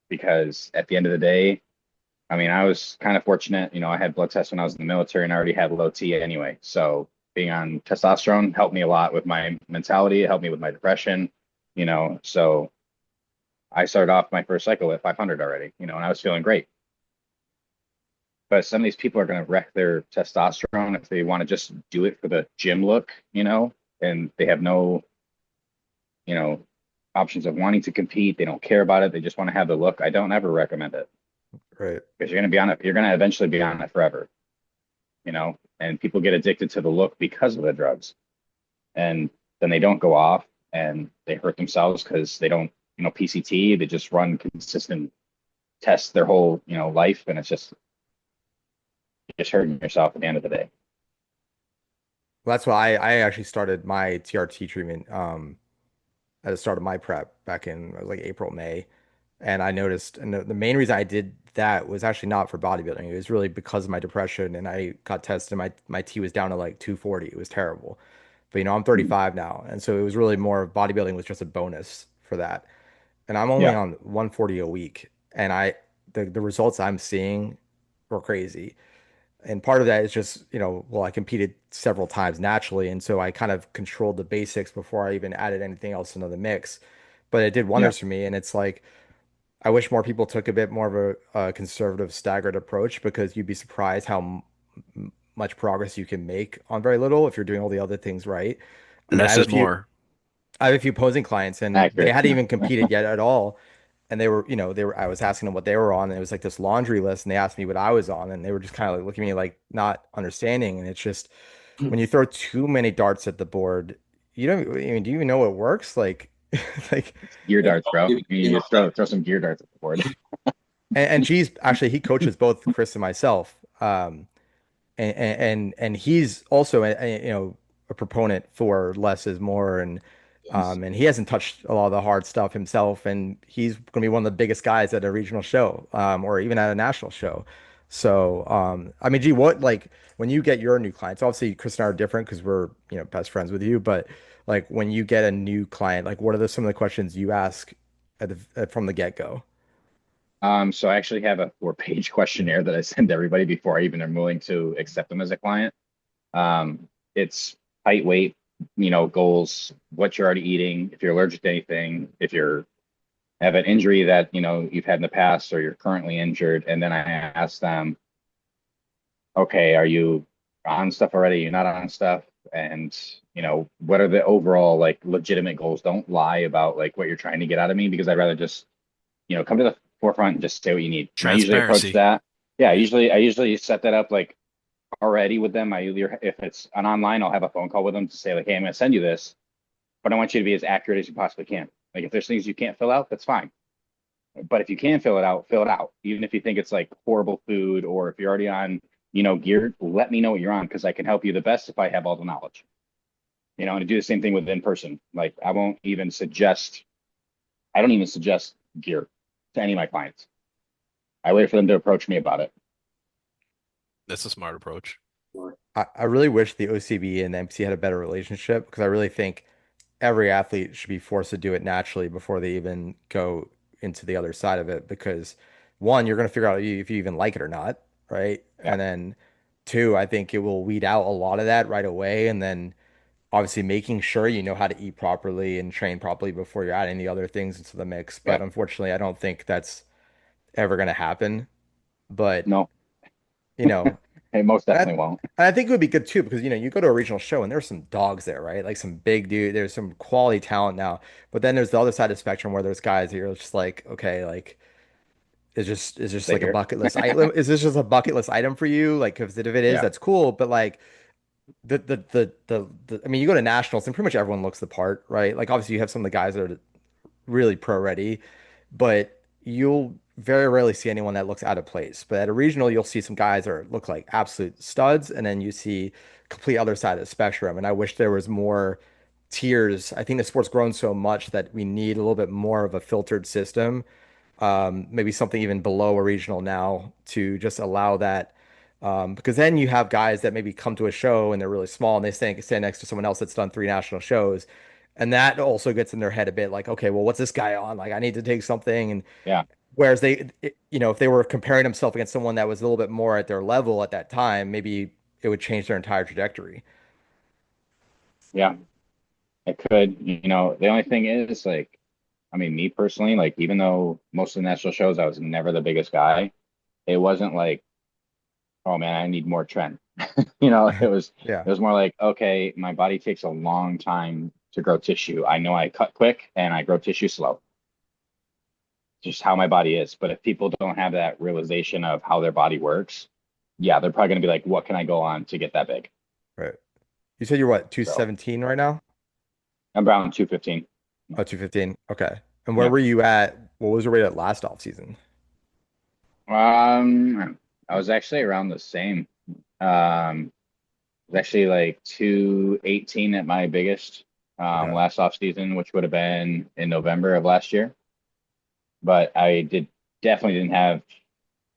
Because at the end of the day, I mean, I was kind of fortunate. I had blood tests when I was in the military and I already had low T anyway. So being on testosterone helped me a lot with my mentality, it helped me with my depression, So I started off my first cycle at 500 already, and I was feeling great. But some of these people are going to wreck their testosterone if they want to just do it for the gym look, and they have no, you know, options of wanting to compete. They don't care about it. They just want to have the look. I don't ever recommend it Right. because you're going to be on it. You're going to eventually be on it forever, and people get addicted to the look because of the drugs. And then they don't go off and they hurt themselves because they don't, PCT, they just run consistent tests their whole, life. And it's just hurting yourself at the end of the day. Well, that's why I actually started my TRT treatment at the start of my prep back in like April, May. And I noticed, and the main reason I did that was actually not for bodybuilding. It was really because of my depression. And I got tested, and my T was down to like 240. It was terrible. But I'm Mhm. 35 now. And so it was really more of bodybuilding was just a bonus for that. and I'm only Yeah. on 140 a week, and the results I'm seeing were crazy. And part of that is just, well, I competed several times naturally, and so I kind of controlled the basics before I even added anything else into the mix. But it did Yeah. wonders for me, and it's like I wish more people took a bit more of a conservative, staggered approach because you'd be surprised how much progress you can make on very little if you're doing all the other things right. I mean, Less is more. I have a few posing clients, and they Accurate. hadn't Yeah. even competed yet at all. And I was asking them what they were on, and it was like this laundry list, and they asked me what I was on, and they were just kind of like looking at me like not understanding. And it's just when you throw too many darts at the board, you don't, I mean, do you even know what works? Like, like, Gear Like, darts, bro. You just throw some gear darts at the board. and G's actually he coaches both Chris and myself. And he's also a proponent for less is more and he hasn't touched a lot of the hard stuff himself and he's going to be one of the biggest guys at a regional show or even at a national show. So I mean, gee, what like when you get your new clients, obviously Chris and I are different because we're best friends with you, but like when you get a new client, like what are some of the questions you ask from the get-go? So I actually have a 4-page questionnaire that I send to everybody before I even am willing to accept them as a client. It's height, weight, goals, what you're already eating, if you're allergic to anything, if you're have an injury that you've had in the past or you're currently injured, and then I ask them, okay, are you on stuff already? You're not on stuff, and what are the overall like legitimate goals? Don't lie about like what you're trying to get out of me because I'd rather just come to the forefront and just say what you need. And I usually approach Transparency. that. Yeah, I usually set that up like already with them. I either if it's an online, I'll have a phone call with them to say like, hey, I'm going to send you this, but I want you to be as accurate as you possibly can. Like if there's things you can't fill out, that's fine. But if you can fill it out, fill it out. Even if you think it's like horrible food or if you're already on, gear, let me know what you're on because I can help you the best if I have all the knowledge. And I do the same thing with in person. Like I don't even suggest gear to any of my clients. I wait for them to approach me about it. That's a smart approach. I really wish the OCB and the MC had a better relationship because I really think every athlete should be forced to do it naturally before they even go into the other side of it because one, you're going to figure out if you even like it or not, right? Yeah, And then two, I think it will weed out a lot of that right away. And then obviously making sure you know how to eat properly and train properly before you're adding the other things into the mix. yeah, But unfortunately, I don't think that's ever going to happen. But, no, you know, it most and definitely won't. I think it would be good too because you go to a regional show and there's some dogs there, right? Like some big dude. There's some quality talent now, but then there's the other side of the spectrum where there's guys that you're just like, okay, like is just Stay like a here. bucket list item? Is this just a bucket list item for you? Like, because if it is, Yeah, that's cool. But like I mean, you go to nationals and pretty much everyone looks the part, right? Like obviously you have some of the guys that are really pro ready, but you'll very rarely see anyone that looks out of place. But at a regional, you'll see some guys that look like absolute studs, and then you see complete other side of the spectrum. And I wish there was more tiers. I think the sport's grown so much that we need a little bit more of a filtered system, maybe something even below a regional now to just allow that. Because then you have guys that maybe come to a show and they're really small and they stand next to someone else that's done 3 national shows. And that also gets in their head a bit like, okay, well, what's this guy on? Like, I need to take something. And yeah, whereas if they were comparing themselves against someone that was a little bit more at their level at that time, maybe it would change their entire trajectory. yeah. It could. The only thing is like, I mean, me personally, like even though most of the national shows I was never the biggest guy, it wasn't like, oh man, I need more trend. It was Yeah. it was more like, okay, my body takes a long time to grow tissue. I know I cut quick and I grow tissue slow. Just how my body is. But if people don't have that realization of how their body works, yeah, they're probably gonna be like, what can I go on to get that big? Right. You said you're what, So 217 right now? I'm around 215. Oh, 215. Okay. And where Yeah. were you at? What was your weight at last off season? I was actually around the same. It was actually like 218 at my biggest Okay. last off season, which would have been in November of last year. But I definitely didn't have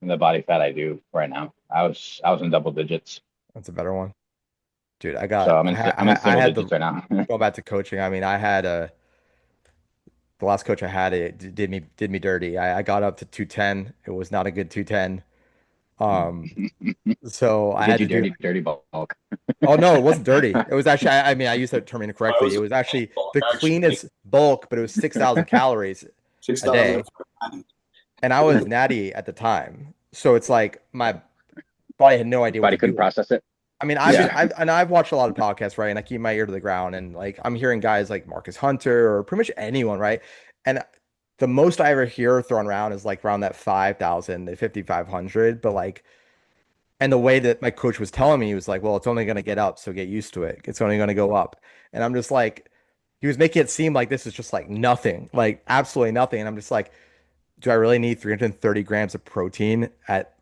the body fat I do right now. I was in double digits. That's a better one. Dude, So I'm in I single had the digits right now. going back to coaching. I mean, I had the last coach I had, it did me dirty. I got up to 210. It was not a good 210. Um, so He I did had you to do. dirty, dirty bulk. Oh no, it wasn't dirty. It was actually, I mean, I used that term I incorrectly. It was was actually the actually cleanest bulk, but it was 6,000 calories a 6,000. day. And I was natty at the time. So it's like my body had no idea what Body to couldn't do. process it. I mean, Yeah. I've watched a lot of podcasts, right? And I keep my ear to the ground, and like I'm hearing guys like Marcus Hunter or pretty much anyone, right? And the most I ever hear thrown around is like around that 5,000 to 5,500. But like, and the way that my coach was telling me, he was like, well, it's only going to get up, so get used to it. It's only going to go up. And I'm just like, he was making it seem like this is just like nothing, like absolutely nothing. And I'm just like, do I really need 330 grams of protein at,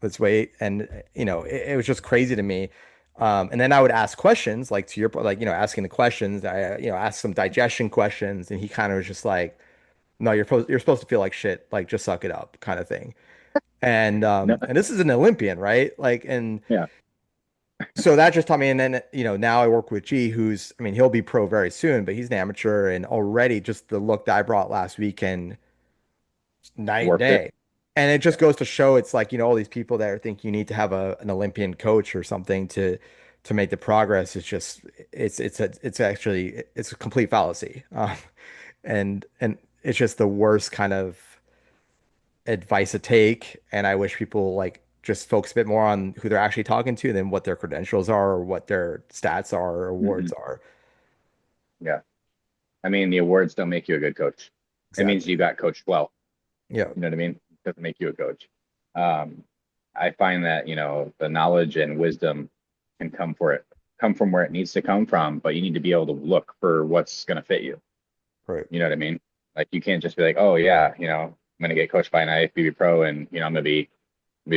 this weight? And, it was just crazy to me. And then I would ask questions like to your point, like, asking the questions. I, asked some digestion questions, and he kind of was just like, no, you're supposed to feel like shit, like just suck it up kind of thing. And No. this is an Olympian, right? Like, and Yeah. so that just taught me. And then, now I work with G, who's, I mean, he'll be pro very soon, but he's an amateur, and already just the look that I brought last weekend, night and Worth it. day. And it just goes to show it's like, all these people that think you need to have an Olympian coach or something to make the progress. It's just it's a complete fallacy. And it's just the worst kind of advice to take. And I wish people like just focus a bit more on who they're actually talking to than what their credentials are or what their stats are or Hmm. awards are. Yeah. I mean, the awards don't make you a good coach. It means Exactly. you got coached well. Yeah. You know what I mean? It doesn't make you a coach. Um, I find that, the knowledge and wisdom can come from where it needs to come from, but you need to be able to look for what's going to fit you. Right. You know what I mean? Like you can't just be like, oh yeah, I'm going to get coached by an IFBB pro and, I'm going to be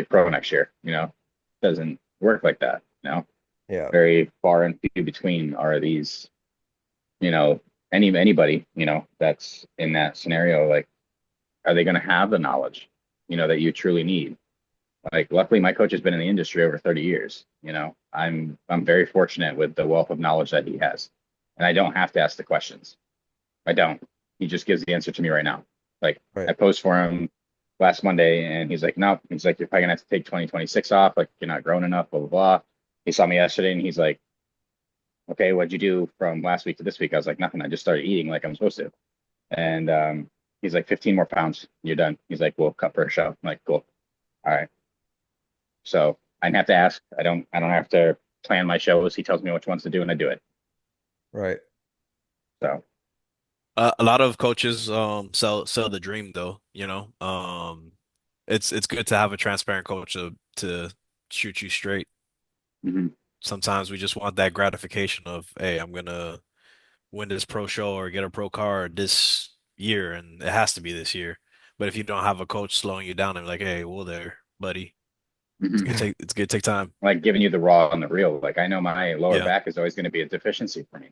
pro next year. It doesn't work like that. Yeah. Very far and few between are these, you know, anybody, that's in that scenario. Like, are they going to have the knowledge, that you truly need? Like, luckily, my coach has been in the industry over 30 years. I'm very fortunate with the wealth of knowledge that he has, and I don't have to ask the questions. I don't. He just gives the answer to me right now. Like, Right. I posed for him last Monday, and he's like, "No," he's like, "You're probably gonna have to take 2026 off. Like, you're not grown enough." Blah blah blah. He saw me yesterday, and he's like, "Okay, what'd you do from last week to this week?" I was like, "Nothing. I just started eating like I'm supposed to." And he's like, 15 more pounds, you're done. He's like, we'll cut for a show. I'm like, cool. All right. So I didn't have to ask. I don't have to plan my shows. He tells me which ones to do and I do it. Right. So A lot of coaches sell the dream though, it's good to have a transparent coach to shoot you straight. mhm. Sometimes we just want that gratification of, hey, I'm gonna win this pro show or get a pro card this year, and it has to be this year. But if you don't have a coach slowing you down and like, hey, well there, buddy, Mhm. it's gonna take time. Like giving you the raw and the real. Like I know my lower Yeah. back is always going to be a deficiency for me.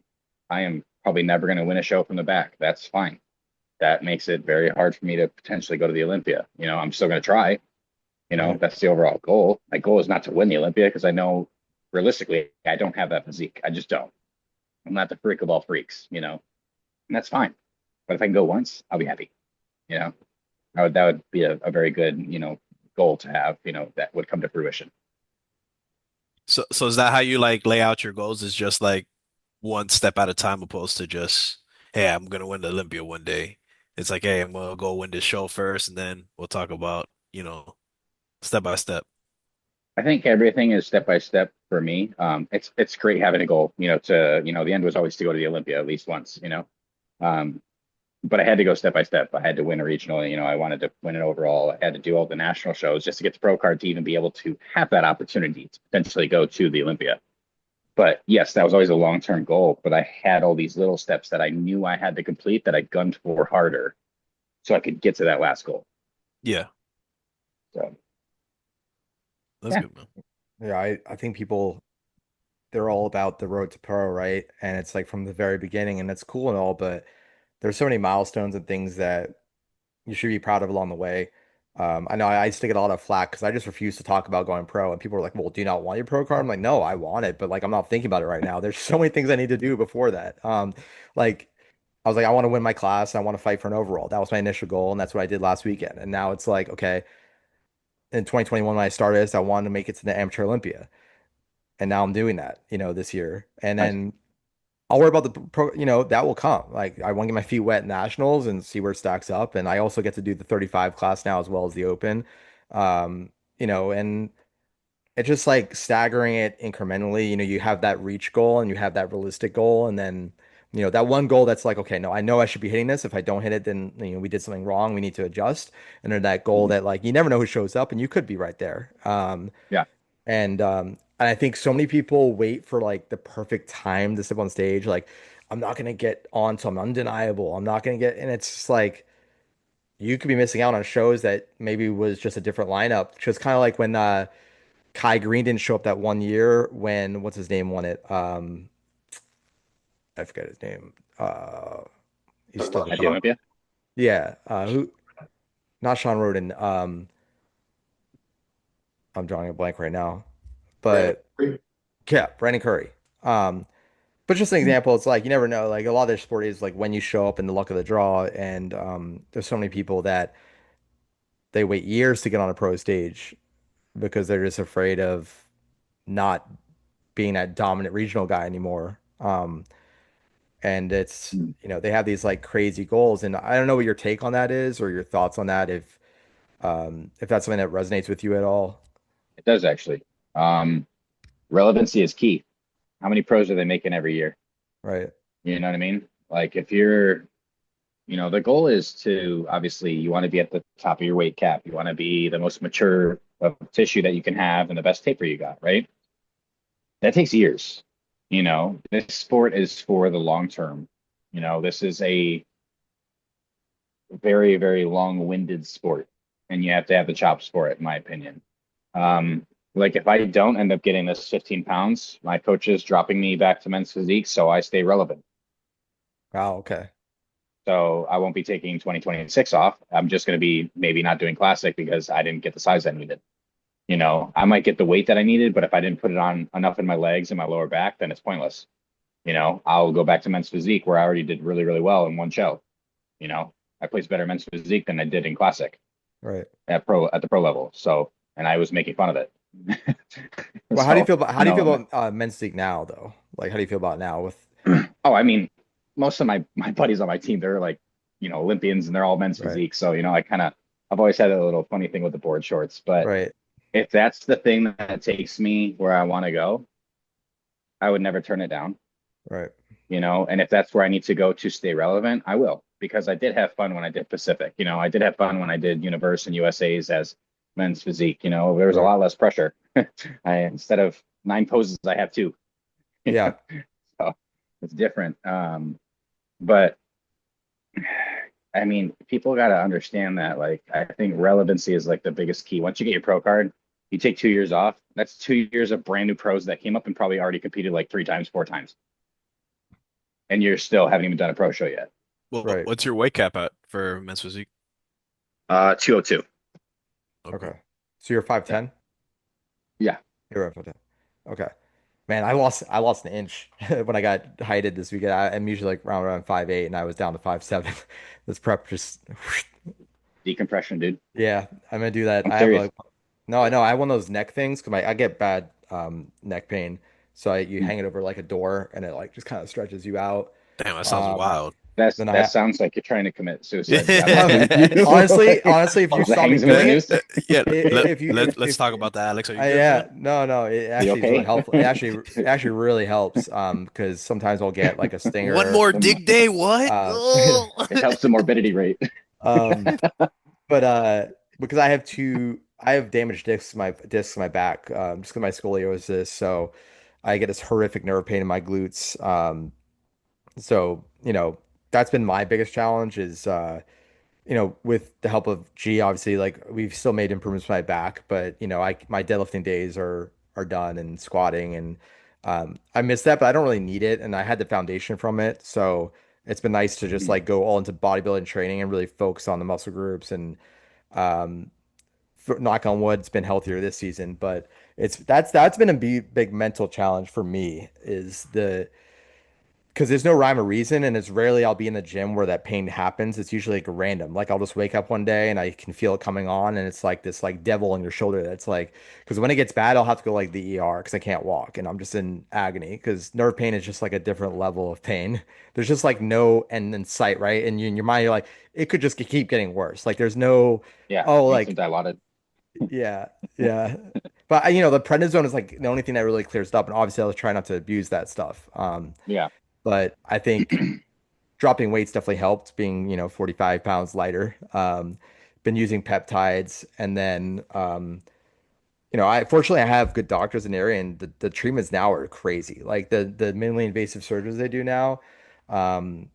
I am probably never going to win a show from the back. That's fine. That makes it very hard for me to potentially go to the Olympia. I'm still going to try. Right. That's the overall goal. My goal is not to win the Olympia because I know realistically I don't have that physique. I just don't. I'm not the freak of all freaks, and that's fine. But if I can go once, I'll be happy. You know, that would be a very good, goal to have, that would come to fruition. So is that how you like lay out your goals? Is just like one step at a time opposed to just, hey, I'm gonna win the Olympia one day. It's like, hey, I'm gonna go win this show first, and then we'll talk about, step by step. I think everything is step by step for me. It's great having a goal, the end was always to go to the Olympia at least once. Um, but I had to go step by step. I had to win a regional, I wanted to win an overall. I had to do all the national shows just to get the pro card to even be able to have that opportunity to potentially go to the Olympia. But yes, that was always a long-term goal. But I had all these little steps that I knew I had to complete that I gunned for harder so I could get to that last goal. Yeah, So that's yeah. good, man. Yeah. I think people, they're all about the road to pro, right? And it's like from the very beginning, and that's cool and all, but there's so many milestones and things that you should be proud of along the way. I know I used to get a lot of flack because I just refused to talk about going pro, and people were like, "Well, do you not want your pro card?" I'm like, "No, I want it, but like I'm not thinking about it right now. There's so many things I need to do before that." Like I was like, I want to win my class. I want to fight for an overall. That was my initial goal, and that's what I did last weekend. And now it's like, okay, in 2021 when I started this, I wanted to make it to the Amateur Olympia, and now I'm doing that, this year. And Nice. then I'll worry about the pro, that will come. Like I want to get my feet wet in nationals and see where it stacks up. And I also get to do the 35 class now as well as the open. And it's just like staggering it incrementally. You have that reach goal and you have that realistic goal. And then, that one goal that's like, okay, no, I know I should be hitting this. If I don't hit it, then, we did something wrong. We need to adjust. And then that goal Mhm. that like, you never know who shows up and you could be right there. Yeah. And I think so many people wait for like the perfect time to step on stage. Like, I'm not gonna get on, so I'm undeniable. I'm not gonna get, and it's just like you could be missing out on shows that maybe was just a different lineup. Just kind of like when Kai Green didn't show up that one year when what's his name won it. I forget his name. He's Talking still about the At the king. Sean. Olympia. Yeah, who? Not Sean Roden. I'm drawing a blank right now, Brandon but Curry? yeah, Brandon Curry. Um, But just an example, it's like you never know. Like a lot of their sport is like when you show up and the luck of the draw. And there's so many people that they wait years to get on a pro stage because they're just afraid of not being that dominant regional guy anymore. And it's, Mm. they have these like crazy goals. And I don't know what your take on that is or your thoughts on that, if that's something that resonates with you at all. It does actually. Um, Relevancy is key. How many pros are they making every year? Right. You know what I mean? Like if you're, the goal is to obviously you want to be at the top of your weight cap. You want to be the most mature of tissue that you can have and the best taper you got, right? That takes years. This sport is for the long term. This is a very, very long-winded sport, and you have to have the chops for it, in my opinion. Um, like if I don't end up getting this 15 pounds, my coach is dropping me back to men's physique, so I stay relevant. Wow. Okay. So I won't be taking 2026 off. I'm just going to be maybe not doing classic because I didn't get the size I needed. I might get the weight that I needed, but if I didn't put it on enough in my legs and my lower back, then it's pointless. I'll go back to men's physique where I already did really, really well in one show. I placed better men's physique than I did in classic Right. at the pro level. So, and I was making fun of it. Well, how do you So, feel about how do you feel about men's league now though? Like, how do you feel about it now with oh, I mean, most of my buddies on my team, they're like, Olympians and they're all men's right, physique. So, I've always had a little funny thing with the board shorts, but right, if that's the thing that takes me where I want to go, I would never turn it down. right, And if that's where I need to go to stay relevant, I will, because I did have fun when I did Pacific. I did have fun when I did Universe and USA's as men's physique. There was a right. lot less pressure. Instead of 9 poses, I have two. Yeah, So it's different. But I mean, people got to understand that. Like, I think relevancy is like the biggest key. Once you get your pro card, you take 2 years off. That's 2 years of brand new pros that came up and probably already competed like 3 times, 4 times, and you're still haven't even done a pro show yet. Well, right. what's your weight cap at for men's physique? 202. Okay. Okay. So you're Yeah. 5'10"? Yeah. You're 5'10". Okay. Man, I lost an inch when I got heighted this weekend. I'm usually like around 5'8", and I was down to 5'7". This prep just Decompression, dude. yeah, I'm gonna do that. I'm I have serious. like no, I know I have one of those neck things because I get bad neck pain. So you hang it over like a door and it like just kind of stretches you out. Damn, that sounds Um, wild. then That I sounds like you're trying to commit suicide, to be honest um, with you. honestly, if you The saw me hangs in the doing it, noose. Yeah, if you let's talk about that, Alex. Are you good, yeah, man? no, it You actually is really okay? helpful. It actually really helps because sometimes I'll get like a One stinger. more dig day, what? Uh, Oh. It helps the morbidity rate. um, but because I have damaged discs in my back just because my scoliosis, so I get this horrific nerve pain in my glutes. So that's been my biggest challenge is with the help of G, obviously, like we've still made improvements to my back, but my deadlifting days are done and squatting and I miss that, but I don't really need it, and I had the foundation from it, so it's been nice to just like go all into bodybuilding training and really focus on the muscle groups and um, knock on wood, it's been healthier this season, but that's been a big mental challenge for me is the because there's no rhyme or reason, and it's rarely I'll be in the gym where that pain happens. It's usually like random. Like I'll just wake up one day and I can feel it coming on, and it's like this like devil on your shoulder. That's like because when it gets bad, I'll have to go like the ER because I can't walk, and I'm just in agony because nerve pain is just like a different level of pain. There's just like no end in sight, right? And you, in your mind, you're like, it could just keep getting worse. Like there's no, Yeah, oh, need some like dilaudid. yeah, yeah. But the prednisone is like the only thing that really clears it up, and obviously I was trying not to abuse that stuff. Yeah. But I think dropping weight's definitely helped being 45 pounds lighter. Been using peptides and then I fortunately I have good doctors in the area and the treatments now are crazy. Like the minimally invasive surgeries they do now. Um,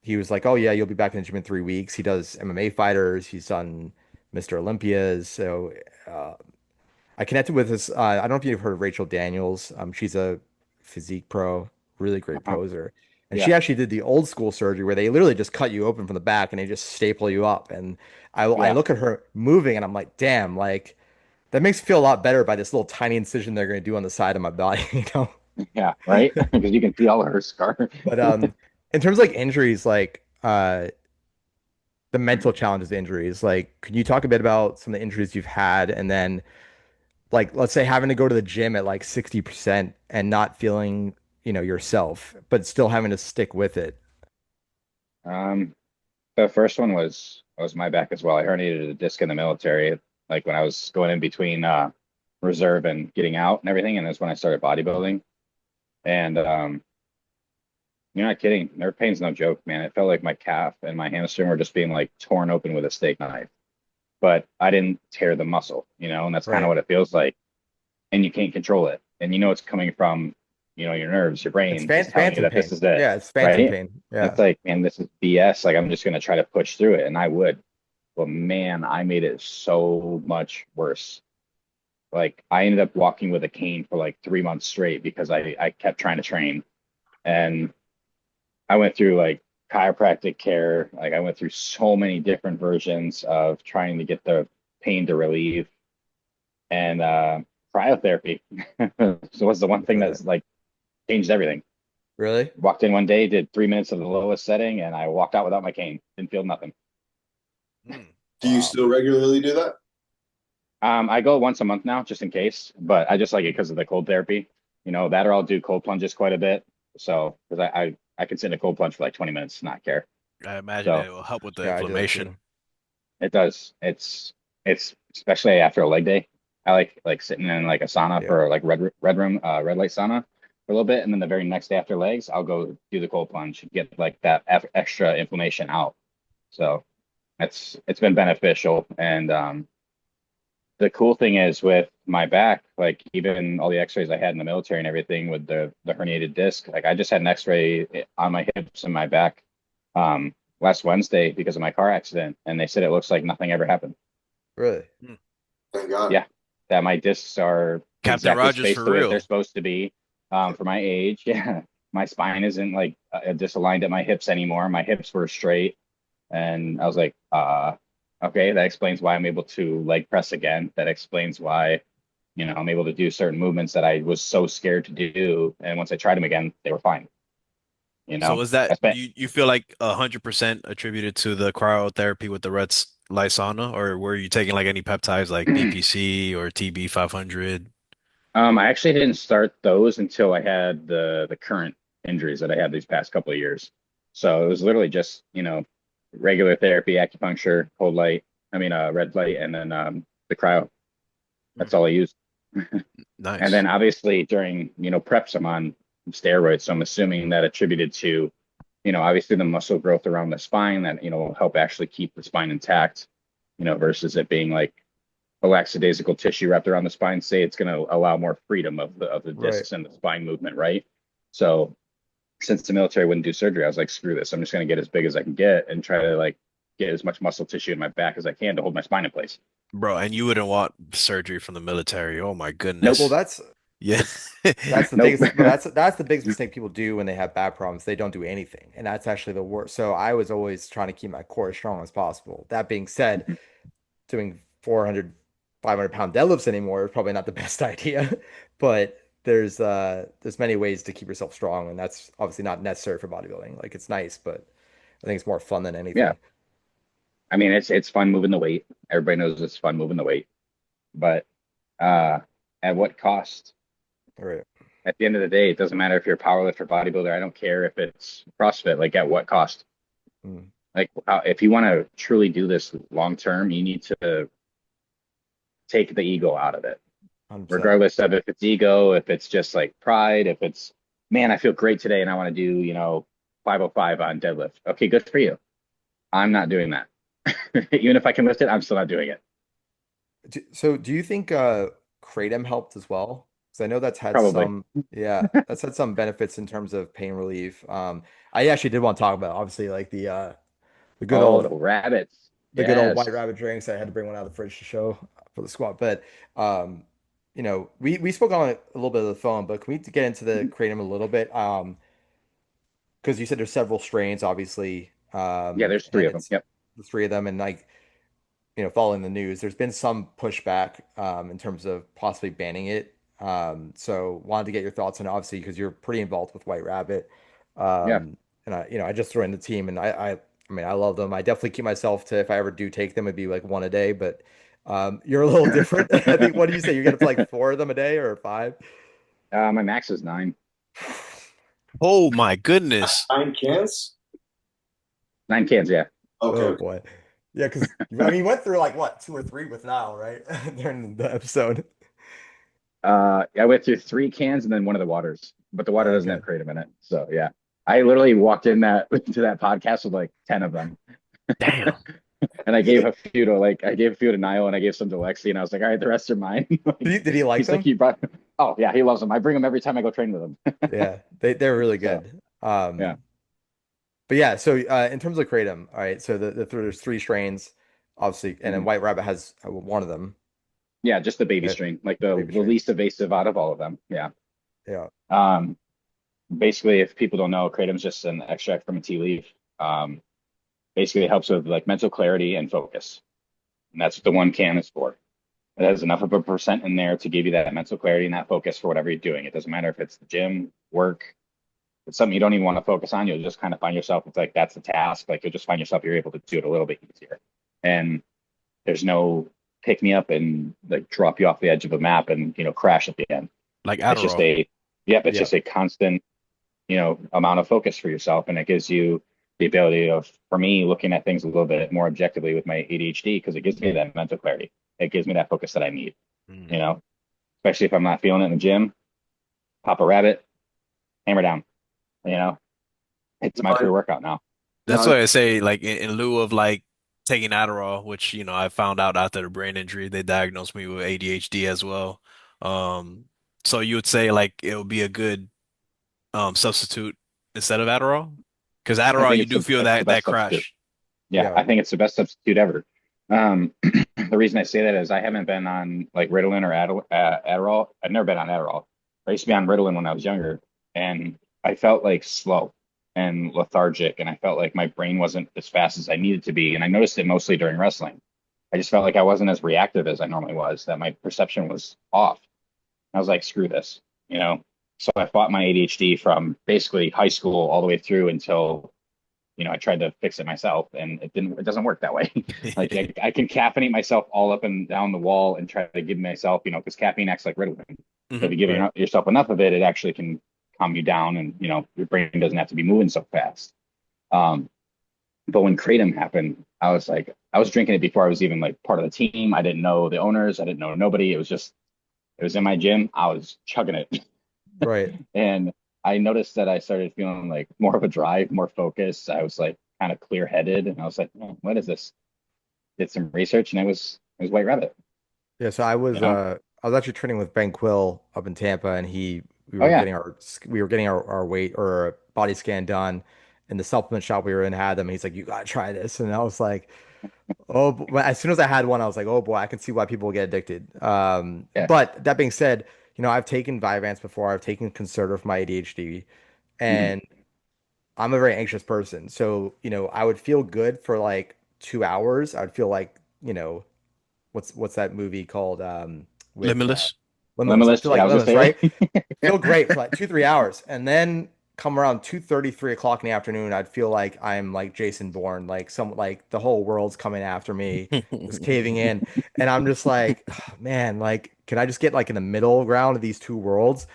he was like, "Oh yeah, you'll be back in the gym in 3 weeks." He does MMA fighters. He's done Mr. Olympias. So uh, I connected with this. I don't know if you've heard of Rachel Daniels. She's a physique pro, really great Uh-huh. poser. And Yeah. she actually did the old school surgery where they literally just cut you open from the back and they just staple you up. And I Yeah. look at her moving and I'm like, damn, like that makes me feel a lot better by this little tiny incision they're going to do on the side of my body, you know? Yeah. Right. Because you can see all of her scar. But in terms of like injuries, like the mental challenges, of injuries, like can you talk a bit about some of the injuries you've had and then like let's say having to go to the gym at like 60% and not feeling, yourself, but still having to stick with it. Um, the first one was my back as well. I herniated a disc in the military, like when I was going in between reserve and getting out and everything, and that's when I started bodybuilding. And you're not kidding, nerve pain's no joke, man. It felt like my calf and my hamstring were just being like torn open with a steak knife. But I didn't tear the muscle, and that's kind of Right. what it feels like. And you can't control it. And it's coming from, your nerves, your It's brain is telling you phantom that this pain. is it, Yeah, it's phantom right? pain. And it's Yeah. like, man, this is BS. Like I'm just gonna try to push through it. And I would. But man, I made it so much worse. Like I ended up walking with a cane for like 3 months straight because I kept trying to train. And I went through like chiropractic care. Like I went through so many different versions of trying to get the pain to relieve and cryotherapy. So was the one thing Really? that's like changed everything. Really? Walked in one day, did 3 minutes of the lowest setting, and I walked out without my cane. Didn't feel nothing. Hmm. Do you Wow. still regularly do that? I go once a month now, just in case, but I just like it because of the cold therapy. That or I'll do cold plunges quite a bit. So because I can sit in a cold plunge for like 20 minutes, not care. I imagine So it will help with the Yeah, I do that inflammation. too. it does. It's especially after a leg day. I like sitting in like a sauna Yeah. for like red light sauna for a little bit, and then the very next day after legs, I'll go do the cold plunge, get like that extra inflammation out. So it's been beneficial. And the cool thing is with my back, like even all the x-rays I had in the military and everything with the herniated disc, like I just had an x-ray on my hips and my back last Wednesday because of my car accident, and they said it looks like nothing ever happened. Really? Hmm. Thank God. Yeah, that my discs are Captain exactly Rogers spaced for the way they're real. supposed to be for my age. Yeah, my spine isn't like disaligned at my hips anymore. My hips were straight, and I was like, okay, that explains why I'm able to leg press again. That explains why, I'm able to do certain movements that I was so scared to do. And once I tried them again, they were fine. So is that I spent you feel like 100% attributed to the cryotherapy with the red light sauna, or were you taking like any peptides like BPC or TB 500? I actually didn't start those until I had the current injuries that I had these past couple of years. So it was literally just, regular therapy, acupuncture, cold light, I mean red light, and then the cryo. That's Hmm. all I used. And Nice. then obviously during, preps, I'm on steroids. So I'm assuming that attributed to, obviously the muscle growth around the spine that, will help actually keep the spine intact, versus it being like a lackadaisical tissue wrapped around the spine. Say it's going to allow more freedom of the Right. discs and the spine movement, right? So since the military wouldn't do surgery, I was like, screw this. I'm just going to get as big as I can get and try to like get as much muscle tissue in my back as I can to hold my spine in place. Bro, and you wouldn't want surgery from the military. Oh my Nope. Well, goodness. that's Yeah. that's the Nope. biggest, but that's the biggest mistake people do when they have back problems. They don't do anything, and that's actually the worst. So I was always trying to keep my core as strong as possible. That being said, doing 400, 500 pound deadlifts anymore is probably not the best idea, but there's many ways to keep yourself strong, and that's obviously not necessary for bodybuilding. Like it's nice, but I think it's more fun than Yeah. anything. I mean, it's fun moving the weight. Everybody knows it's fun moving the weight, but uh, at what cost? All right. At the end of the day, it doesn't matter if you're a powerlifter, bodybuilder. I don't care if it's CrossFit. Like, at what cost? Mm, Like, if you want to truly do this long term, you need to take the ego out of it, 100%. regardless of if it's ego, if it's just like pride, if it's, man, I feel great today and I want to do, 505 on deadlift. Okay, good for you. I'm not doing that. Even if I can lift it, I'm still not doing it. So do you think Kratom helped as well? Because I know that's had Probably. some, yeah, that's had some benefits in terms of pain relief. I actually did want to talk about obviously like the good Oh, the old rabbits. the good old White Yes. Rabbit drinks. I had to bring one out of the fridge to show for the squat. But we spoke on it a little bit of the phone, but can we get into the Kratom a little bit? Because you said there's several strains, obviously, Yeah, there's three and of them. it's Yep. the three of them, and like following the news, there's been some pushback in terms of possibly banning it. So wanted to get your thoughts on it, obviously because you're pretty involved with White Rabbit. Yeah. And I just joined the team, and I mean I love them. I definitely keep myself to if I ever do take them, it'd be like one a day. But you're a little different. I think what do you say? You get up to like four of them a day or five? My max is 9. Oh my goodness. 9 cans? 9 cans, yeah. Okay, Oh okay. boy. Yeah, because I mean, you went through like what, two or three with now, right? During the episode. I went through 3 cans and then one of the waters, but the water doesn't have Okay. kratom in it. So yeah, I literally walked in that to that podcast with like 10 of them, Damn. and I gave a few to Niall and I gave some to Lexi, and I was like, all right, the rest are mine. Like, Did he like he's like, them? you brought, oh yeah, he loves them. I bring them every time I go train with him. Yeah, they're really So good. yeah. But yeah, so in terms of kratom, all right, so there's three strains, obviously, and then Mhm. White Rabbit has one of them, Yeah, just the baby right? strain, like The the baby the strain. least evasive out of all of them. Yeah. Yeah. Um, Basically, if people don't know, kratom's just an extract from a tea leaf. Um, Basically, it helps with like mental clarity and focus, and that's what the 1 can is for. It has enough of a percent in there to give you that mental clarity and that focus for whatever you're doing. It doesn't matter if it's the gym, work, it's something you don't even want to focus on. You'll just kind of find yourself, it's like that's the task. Like you'll just find yourself, you're able to do it a little bit easier. And there's no pick me up and like drop you off the edge of a map and, crash at the end. Like It's just Adderall. yep, it's Yeah. just a constant, amount of focus for yourself. And it gives you the ability of, for me, looking at things a little bit more objectively with my ADHD, because it gives me that mental clarity. It gives me that focus that I need, you Mm. know, especially if I'm not feeling it in the gym, pop a rabbit, hammer down, you know, it's my Now, pre-workout now. That's now, why I say, like, in lieu of like taking Adderall, which, I found out after the brain injury, they diagnosed me with ADHD as well. Um, so you would say like it would be a good substitute instead of Adderall? Because I Adderall, think you do feel it's the that best substitute. crash. Yeah, Yeah. I think it's the best substitute ever. The reason I say that is I haven't been on like Ritalin or Adderall. I've never been on Adderall. I used to be on Ritalin when I was younger, and I felt like slow and lethargic, and I felt like my brain wasn't as fast as I needed to be. And I noticed it mostly during wrestling. I just felt like I wasn't as reactive as I normally was, that my perception was off. I was like, screw this, you know? So I fought my ADHD from basically high school all the way through until I tried to fix it myself, and it doesn't work that way. Like I can caffeinate myself all up and down the wall and try to give myself, because caffeine acts like Ritalin. So if Hmm. you give Right. yourself enough of it, it actually can calm you down, and your brain doesn't have to be moving so fast. Um, but when Kratom happened, I was drinking it before I was even like part of the team. I didn't know the owners. I didn't know nobody. It was in my gym. I was chugging it. Right. And I noticed that I started feeling like more of a drive, more focus. I was like kind of clear headed, and I was like, oh, what is this? Did some research, and it was White Rabbit. Yeah. So You know? I was actually training with Ben Quill up in Tampa, and we Oh were yeah, getting our weight or our body scan done, and the supplement shop we were in had them. He's like, you gotta try this, and I was like, oh, but as soon as I had one, I was like, oh boy, I can see why people get addicted. yeah. But that being said, I've taken Vyvanse before. I've taken Concerta for my ADHD, Hmm. and I'm a very anxious person. So, I would feel good for like 2 hours. I'd feel like, what's that movie called? With Limitless. Limitless. I Limitless. feel Yeah, like I was gonna limitless, say right? that. Feel great for like 2, 3 hours, and then come around 2:30, 3 o'clock in the afternoon, I'd feel like I'm like Jason Bourne, like some like the whole world's coming after me, just caving in, and I'm just like, man, like, can I just get like in the middle ground of these two worlds?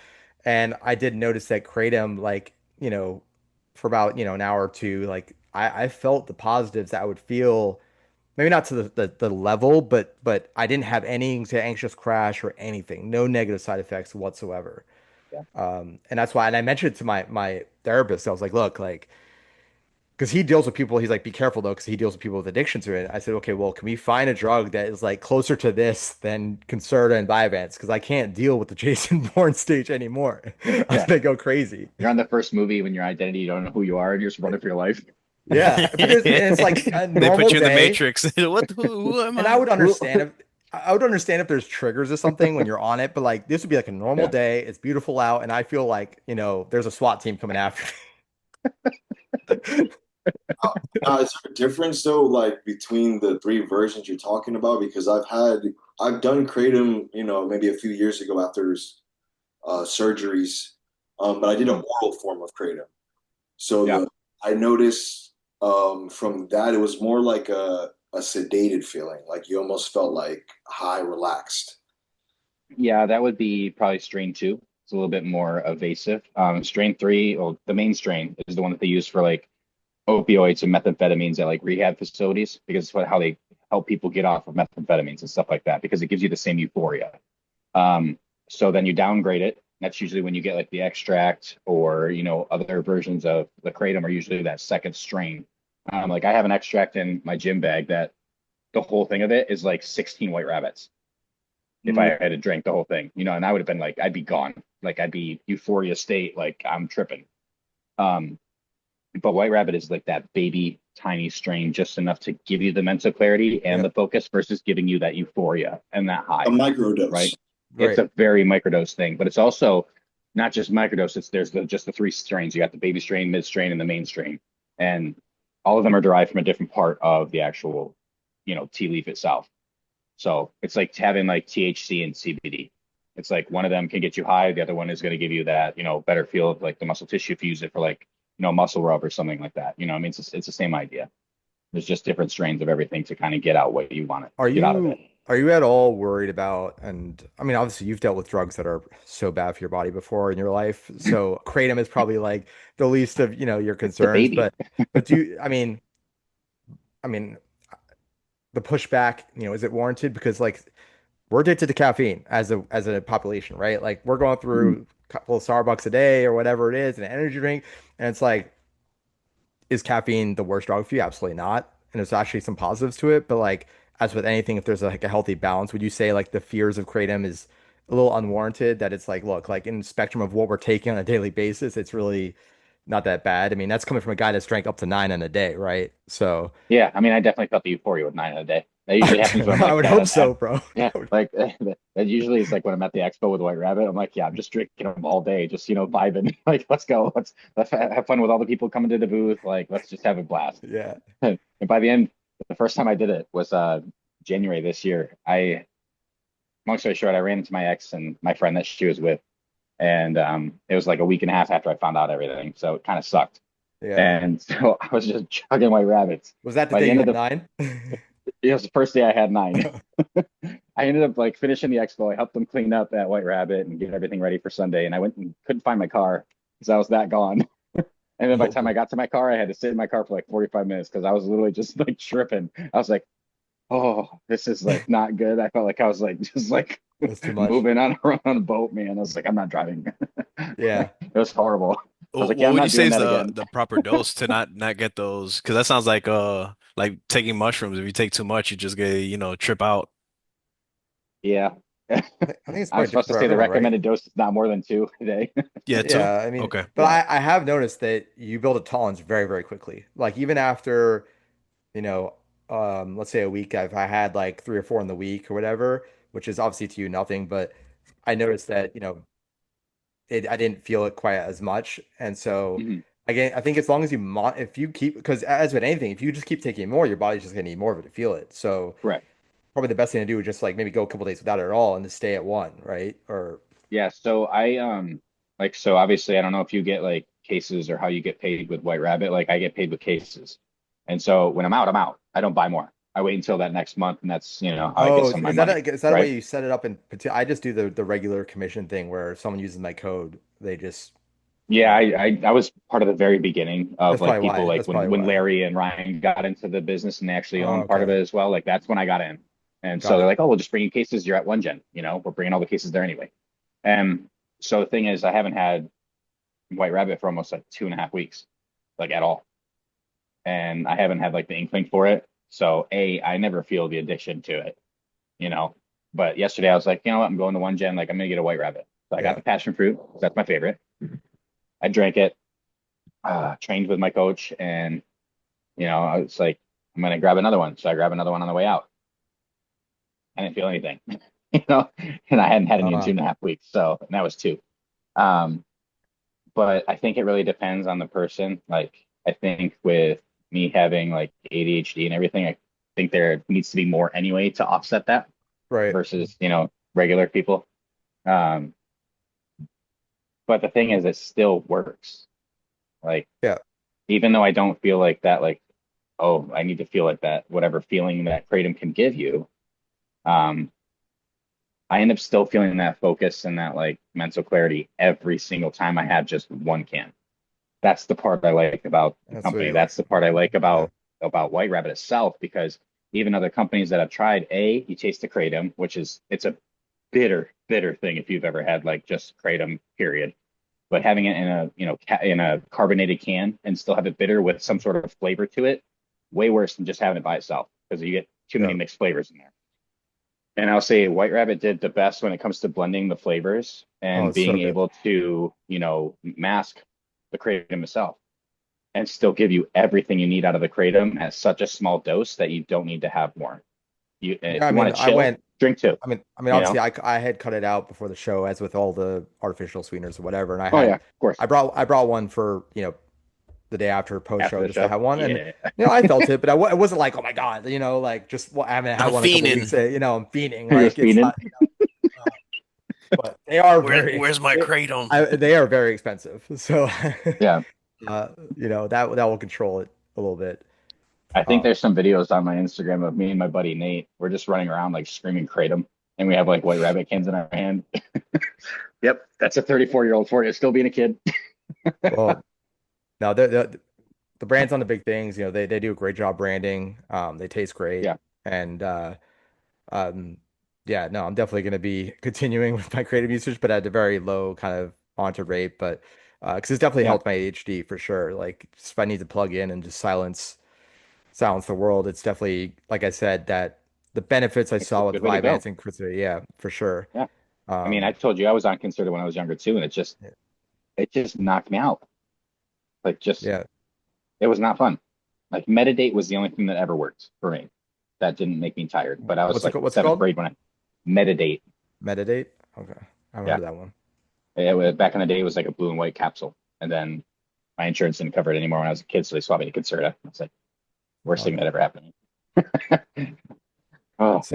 And I did notice that kratom, like, for about an hour or two, like I felt the positives that I would feel. Maybe not to the level, but I didn't have any anxious crash or anything. No negative side effects whatsoever. Yeah. And that's why, and I mentioned it to my therapist. I was like, look, like, because he deals with people. He's like, be careful though, because he deals with people with addiction to it. I said, okay, well, can we find a drug that is like closer to this than Concerta and Vyvanse? Because I can't deal with the Jason Bourne stage anymore. I'm Yeah. gonna go crazy. You're on the first movie when your identity, you don't know who you are, and you're just running for your life. Yeah, but it's like a They put normal you in the day. Matrix. Who am And I? I would understand if there's triggers or something when you're on it, but like this would be like a normal Yeah. day. It's beautiful out, and I feel like, there's a SWAT team coming after me. Is there a difference though, like between the three versions you're talking about? Because I've done kratom, maybe a few years ago after surgeries, but I did an Mhm. oral form of kratom. So Yeah. I noticed from that it was more like a sedated feeling, like you almost felt like high, relaxed. Yeah, that would be probably strain two. It's a little bit more evasive. Strain three, well, the main strain is the one that they use for like opioids and methamphetamines at like rehab facilities because it's how they help people get off of methamphetamines and stuff like that because it gives you the same euphoria. Um, so then you downgrade it. That's usually when you get like the extract or, other versions of the kratom are usually that second strain. Like I have an extract in my gym bag that the whole thing of it is like 16 white rabbits. If I Mm. had to drink the whole thing, and I would have been like, I'd be gone. Like I'd be euphoria state, like I'm tripping. Um, but White Rabbit is like that baby tiny strain, just enough to give you the mental clarity and the Yep. focus versus giving you that euphoria and that A high, right? microdose. It's Right. a very microdose thing, but it's also not just microdose. It's there's just the three strains. You got the baby strain, mid strain, and the main strain, and all of them are derived from a different part of the actual, tea leaf itself. So it's like having like THC and CBD. It's like one of them can get you high, the other one is going to give you that, better feel of like the muscle tissue if you use it for like, muscle rub or something like that. I mean, it's the same idea. There's just different strains of everything to kind of get out what you want to Are get out of it. you are you at all worried about, and I mean, obviously you've dealt with drugs that are so bad for your body before in your life, so kratom is probably like the least of, your It's the concerns, baby. but I mean the pushback, is it warranted? Because like we're addicted to caffeine as a population, right? Like we're going Mhm. through a couple of Starbucks a day or whatever it is, an energy drink, and it's like, is caffeine the worst drug for you? Absolutely not. And there's actually some positives to it, but like as with anything, if there's like a healthy balance, would you say like the fears of kratom is a little unwarranted? That it's like, look, like in the spectrum of what we're taking on a daily basis, it's really not that bad. I mean, that's coming from a guy that's drank up to 9 in a day, right? So Yeah, I mean, I definitely felt the euphoria with 9 in a day. That usually happens when I'm I like would hope at so, bro. yeah, like that usually is like when I'm at the expo with White Rabbit. I'm like, yeah, I'm just drinking them all day, just vibing. Like, let's go, let's have fun with all the people coming to the booth. Like, let's just have a blast. Yeah. And by the end, the first time I did it was January this year. Long story short, I ran into my ex and my friend that she was with, and it was like a week and a half after I found out everything, so it kind of sucked. Yeah. And so I was just chugging White Rabbits. Was that the By day the you end of had the 9? It was the first day I had 9. I ended up like finishing the expo. I helped them clean up at White Rabbit and get everything ready for Sunday. And I went and couldn't find my car because I was that gone. And then by Oh the time boy. I got to my car, I had to sit in my car for like 45 minutes because I was literally just like tripping. I was like, oh, this is like not good. I felt like I was like just like That's too much. moving on a boat, man. I was like, I'm not driving. Yeah. It was horrible. I was like, yeah, What I'm would you not say doing is that the again. the proper dose to not get those? Because that sounds like taking mushrooms. If you take too much, you just get, trip out. Yeah. I think it's I'm probably supposed different to for say the everyone, right? recommended dose is not more than two a day. Yeah, too. Yeah, I mean, Okay. but Yeah. I have noticed that you build a tolerance very, very quickly. Like even after, you know, let's say a week, if I had like 3 or 4 in the week or whatever, which is obviously to you nothing, but I noticed that, I didn't feel it quite as much. And so Mhm. again, I think as long as if you keep, because as with anything, if you just keep taking more, your body's just gonna need more of it to feel it. So Correct. probably the best thing to do is just like maybe go a couple days without it at all and just stay at one, right? Or Yeah, so like so obviously I don't know if you get like cases or how you get paid with White Rabbit. Like I get paid with cases. And so when I'm out, I'm out. I don't buy more. I wait until that next month and that's, how I get oh, some of my that money, is that a way right? you set it up in I just do the regular commission thing where if someone uses my code, they just Yeah, uh I was part of the very beginning of that's like probably people why. like That's probably when why. Larry and Ryan got into the business and they actually Oh, owned part of okay. it as well. Like that's when I got in. And so Got they're it. like, oh, we'll just bring you cases. You're at one gen, we're bringing all the cases there anyway. And so the thing is, I haven't had White Rabbit for almost like 2.5 weeks, like at all. And I haven't had like the inkling for it. So I never feel the addiction to it, you know. But yesterday I was like, you know what, I'm going to one gen, like I'm gonna get a White Rabbit. So I got Yeah. the passion fruit, that's my favorite. I drank it, trained with my coach, and I was like, I'm gonna grab another one. So I grab another one on the way out. I didn't feel anything, you know, and I hadn't had any in Uh, 2.5 weeks. So and that was two. Um, but I think it really depends on the person. Like I think with me having like ADHD and everything, I think there needs to be more anyway to offset that right. versus, regular people. Um, but the thing is, it still works. Like Yeah. even though I don't feel like that, like, oh, I need to feel like that, whatever feeling that kratom can give you, um, I end up still feeling that focus and that like mental clarity every single time I have just one can. That's the part I like about the That's company. really like That's the part I like yeah. about White Rabbit itself, because even other companies that I've tried, you taste the kratom, which is it's a bitter, bitter thing if you've ever had like just kratom, period. But having it in a in a carbonated can and still have it bitter with some sort of flavor to it, way worse than just having it by itself because you get too many Yeah. mixed flavors in there. And I'll say White Rabbit did the best when it comes to blending the flavors Oh, and it's so being good. able to, mask the kratom itself and still give you everything you need out of the kratom at such a small dose that you don't need to have more. Yeah, If I you want mean, to chill, drink two, you obviously, know? I had cut it out before the show, as with all the artificial sweeteners or whatever, and Oh yeah, of course. I brought one for the day after post After show the just to show. have one, and Yeah. I felt it, but it wasn't like oh my God, like just I haven't had I'm one in a couple weeks, fiending. I'm fiending, You're just like it's feeding. not, uh, but they are Where's my kratom? they are very expensive, so Yeah. that will control it a little bit. I think Um, there's some videos on my Instagram of me and my buddy Nate. We're just running around like screaming kratom and we have like White Rabbit cans in our hand. Yep, that's a 34-year-old for you, still being a kid. well, no, the brands on the big things, they do a great job branding. They taste great, Yeah, and um, yeah, no, I'm definitely going to be continuing with my creative usage, but at a very low kind of monitor rate. But because it's definitely yeah, helped my ADHD for sure. Like, just if I need to plug in and just silence the world, it's definitely like I said that the benefits I it's a saw with good way to Vyvanse go. and Crystal, yeah, for sure. Yeah. I mean, I Um, told you I was on Concerta when I was younger too, and it just knocked me out. Like just yeah. it was not fun. Like meditate was the only thing that ever worked for me. That didn't make me tired. But I was like What's it seventh called? grade when I meditate. Meditate. Okay, I haven't Yeah. heard of that one. Back in the day it was like a blue and white capsule. And then my insurance didn't cover it anymore when I was a kid, so they swapped me to Concerta. It's like worst thing Okay. that ever happened to me. Oh,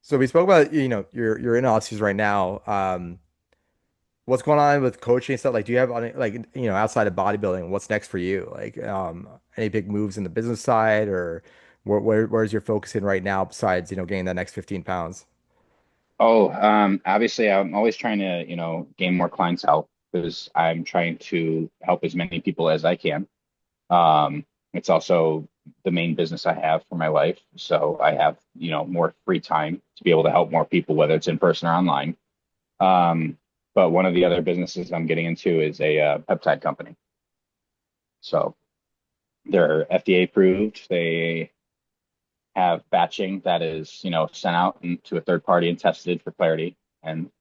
So we spoke about, you're in Aussies right now. What's going on with coaching and stuff? Like, do you have like, outside of bodybuilding, what's next for you? Like, any big moves in the business side, or where's your focus in right now besides, gaining that next 15 pounds? obviously I'm always trying to, gain more clientele because I'm trying to help as many people as I can. It's also the main business I have for my life. So I have, more free time to be able to help more people, whether it's in person or online. Um, but one of the other businesses I'm getting into is a peptide company. So they're FDA approved. They have batching that is, sent out to a third party and tested for clarity. And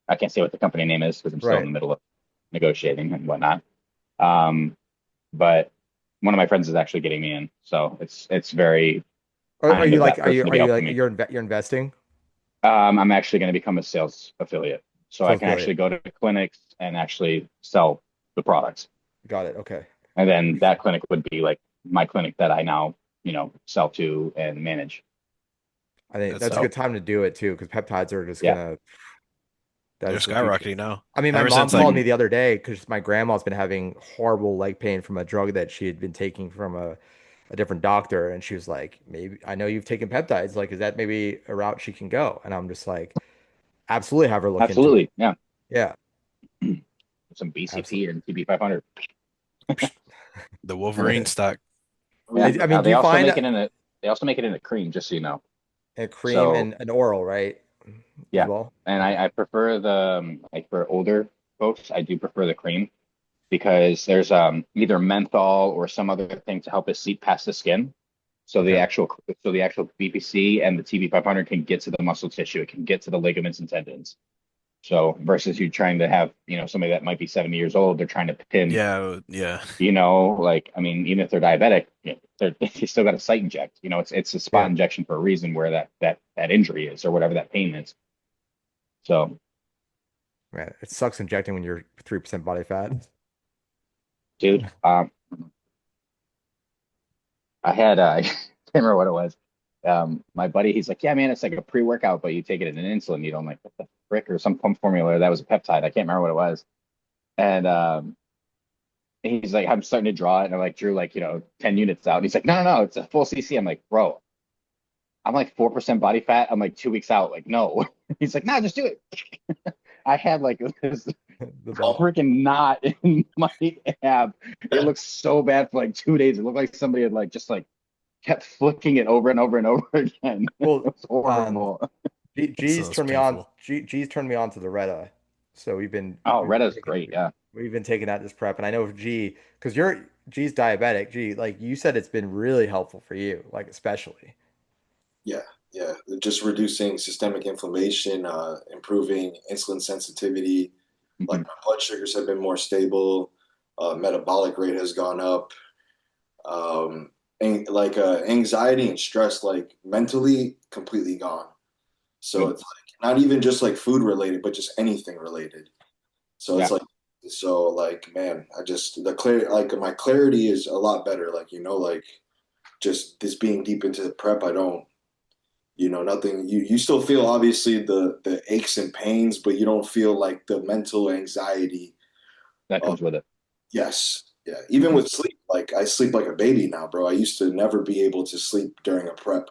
I can't say what the company name is because I'm still in Right. the middle of negotiating and whatnot. Um, but one of my friends is actually getting me in, so it's very Are kind you of like, that person to are be you helping like, me. you're investing? I'm actually going to become a sales affiliate, so I Sales can actually affiliate. go to clinics and actually sell the products, Got it. Okay. and then that clinic would be like my clinic that I now, sell to and manage. I think That's that's a dope. good time to do it too, because peptides are just Yeah, gonna They're that's the future. skyrocketing now. I mean, my Ever mom since like called hmm me the other day because my grandma's been having horrible leg pain from a drug that she had been taking from a different doctor, and she was like, "Maybe I know you've taken peptides. Like, is that maybe a route she can go?" And I'm just like, "Absolutely, have her look into it." absolutely. Yeah, Yeah, some BCP absolutely. and TB 500. the Wolverine stock. Yeah, I mean, do they you also find make it in a they also make it in a cream, just so you know. a cream So and an oral, right? As yeah, well. and Okay. I prefer the like for older folks, I do prefer the cream because there's either menthol or some other thing to help it seep past the skin. Okay. So the actual BPC and the TB 500 can get to the muscle tissue, it can get to the ligaments and tendons. So versus you trying to have, somebody that might be 70 years old, they're trying to pin, Yeah, yeah. like I mean, even if they're diabetic, they still got a site inject. It's a spot Yeah. injection for a reason where that injury is or whatever that pain is. So, Man, it sucks injecting when you're 3% body fat. dude, I had I can't remember what it was. My buddy, he's like, yeah, man, it's like a pre-workout, but you take it in an insulin needle. I'm like, what the frick, or some pump formula that was a peptide. I can't remember what it was. And he's like, I'm starting to draw it, and I like drew like 10 units out. And he's like, no, no, no, it's a full CC. I'm like, bro, I'm like 4% body fat. I'm like 2 weeks out. Like, no. He's like, no, just do it. I had like this The belt. freaking knot in my ab. It looked so bad for like 2 days. It looked like somebody had like just like kept flicking it over and over and over again. It Well, was horrible. That G's sounds turned me on. painful. G's turned me on to the Retta. So Oh, Retta's great. Yeah. we've been taking that this prep, and I know G because G's diabetic. G, like you said, it's been really helpful for you, like especially. Yeah, yeah. Just reducing systemic inflammation, improving insulin sensitivity. Like Mhm. my blood sugars have been more stable, metabolic rate has gone up. And like anxiety and stress, like mentally completely gone. So Good. it's like not even just like food related, but just anything related. So it's Yeah. like man, I just the clear like my clarity is a lot better. Like, like just this being deep into the prep, I don't, nothing you still feel obviously the aches and pains, but you don't feel like the mental anxiety. That uh, comes with it. yes. Yeah. Even Hmm. with sleep, like I sleep like a baby now, bro. I used to never be able to sleep during a prep.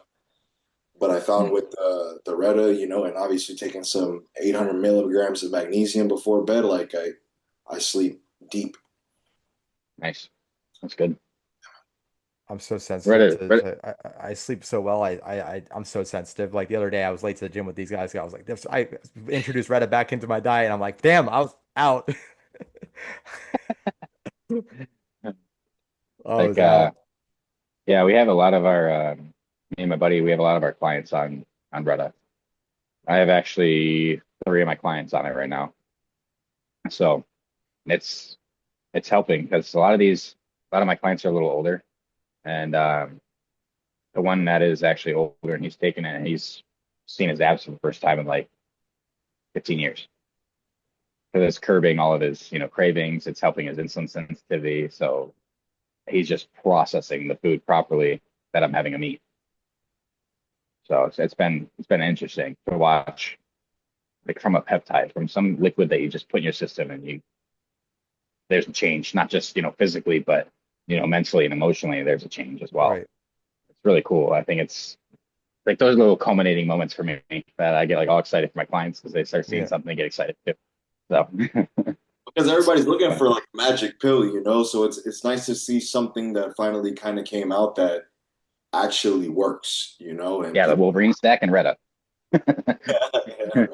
But I found with the Retta, and obviously taking some 800 milligrams of magnesium before bed, like I sleep deep. Nice. That's good. I'm so sensitive Reddit, Reddit. I sleep so well. I'm so sensitive. Like the other day, I was late to the gym with these guys. I was like, this. I introduced Reddit back into my diet, and I'm like, damn, I was out. I Like, was out. yeah, we have a lot of our, me and my buddy, we have a lot of our clients on Reddit. I have actually three of my clients on it right now. So it's it's helping because a lot of my clients are a little older, and the one that is actually older and he's taken it, and he's seen his abs for the first time in like 15 years. Because it's curbing all of his, cravings. It's helping his insulin sensitivity. So he's just processing the food properly that I'm having him eat. So it's been interesting to watch, like from a peptide, from some liquid that you just put in your system, and there's a change, not just physically, but mentally and emotionally. There's a change as well. Right. It's really cool. I think it's like those little culminating moments for me that I get like all excited for my clients because they start seeing Yeah. something, they get excited too. So Because everybody's looking for like a magic pill, so it's nice to see something that finally kind of came out that actually works, and yeah, the people. Wolverine stack and Retta. Yeah,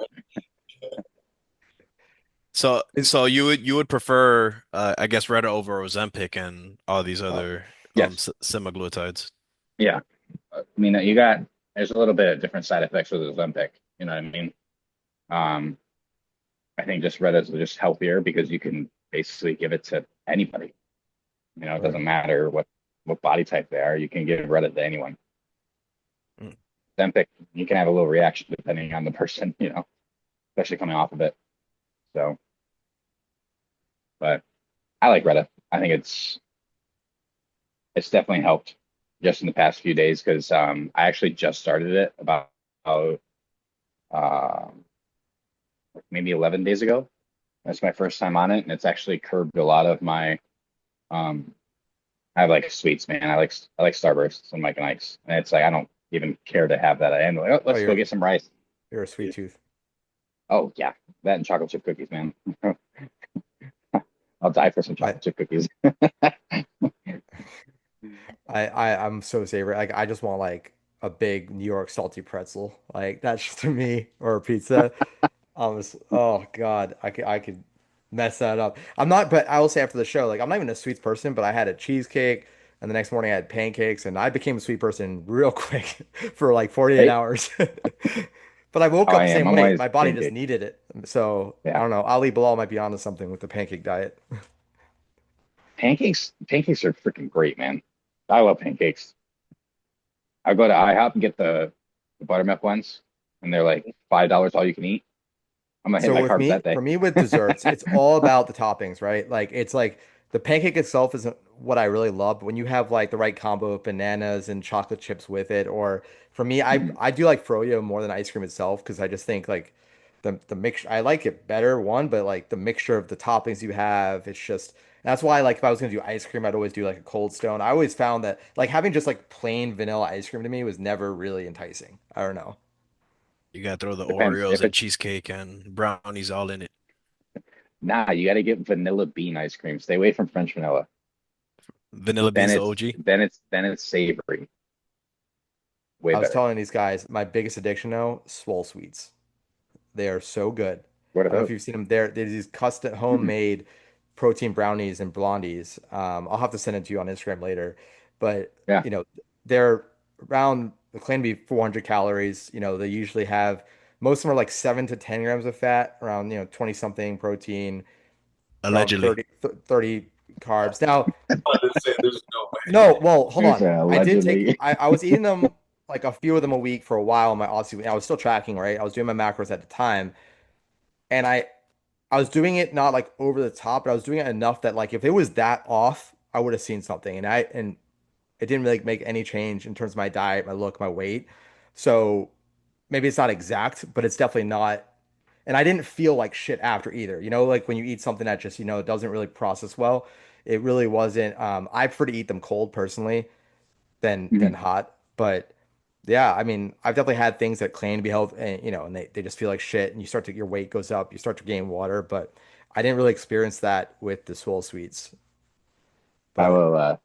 So you would prefer I guess Retta over Ozempic and all these other Yes. semaglutides. Yeah. I mean, there's a little bit of different side effects with Ozempic. You know what I mean? Um, I think just Retta's just healthier because you can basically give it to anybody. It Right. doesn't matter what body type they are. You can give Retta to anyone. Mm. Ozempic, you can have a little reaction depending on the person, especially coming off of it. So, but I like Retta. I think it's definitely helped just in the past few days because I actually just started it about um like maybe 11 days ago. That's my first time on it, and it's actually curbed a lot of my um. I have like sweets, man. I like Starbursts and Mike and Ike's, and it's like I don't even care to have that. I am like, oh, Oh, let's go get some rice. you're a sweet tooth. Oh yeah, that and chocolate chip cookies, man. I'll die for some I chocolate chip cookies. I'm so savory. Like I just want like a big New York salty pretzel. Like that's just to me or a pizza. Oh God, I could mess that up. I'm not, but I will say after the show, like I'm not even a sweets person, but I had a cheesecake and the next morning I had pancakes and I became a sweet person real quick for like 48 Hey, hours. But I woke oh, up I the am. same I'm way. always My body just pancake. needed it. So I Yeah, don't know. Ali Bilal might be onto something with the pancake diet. pancakes. Pancakes are freaking great, man. I love pancakes. I go to IHOP and get the buttermilk ones, and they're like $5 all you can eat. I'm gonna hit So my with carbs me, that day. for me with desserts, it's all about the toppings, right? Like it's like the pancake itself isn't what I really love, but when you have like the right combo of bananas and chocolate chips with it, or for me, I Mhm. I do like froyo more than ice cream itself because I just think like the mix I like it better one, but like the mixture of the toppings you have, it's just that's why like if I was gonna do ice cream, I'd always do like a Cold Stone. I always found that like having just like plain vanilla ice cream to me was never really enticing. I don't know. You gotta throw the Depends. Oreos If and it's cheesecake and brownies all in it. nah, you got to get vanilla bean ice cream. Stay away from French vanilla. Vanilla Then beans, the it's OG. then it's savory. Way I was better. telling these guys my biggest addiction now, swole sweets. They are so good. What I are don't know if those? you've seen them. There's these custom Mm-mm. homemade protein brownies and blondies. I'll have to send it to you on Instagram later. But Yeah. you know, they're around they claim to be 400 calories. You know, they usually have most of them are like 7 to 10 grams of fat, around 20 something protein, around Allegedly. 30 carbs. Now, I didn't say there's no no, well, hold There's on. I did take allegedly. I was eating them like a few of them a week for a while in my Aussie. I was still tracking, right? I was doing my macros at the time. And I was doing it not like over the top, but I was doing it enough that like if it was that off, I would have seen something. And it didn't really make any change in terms of my diet, my look, my weight. So maybe it's not exact, but it's definitely not. And I didn't feel like shit after either. You know, like when you eat something that just, doesn't really process well, it really wasn't. I prefer to eat them cold personally than Mhm. hot. But yeah, I mean, I've definitely had things that claim to be health and and they just feel like shit and you start to your weight goes up, you start to gain water, but I didn't really experience that with the swole sweets. I But will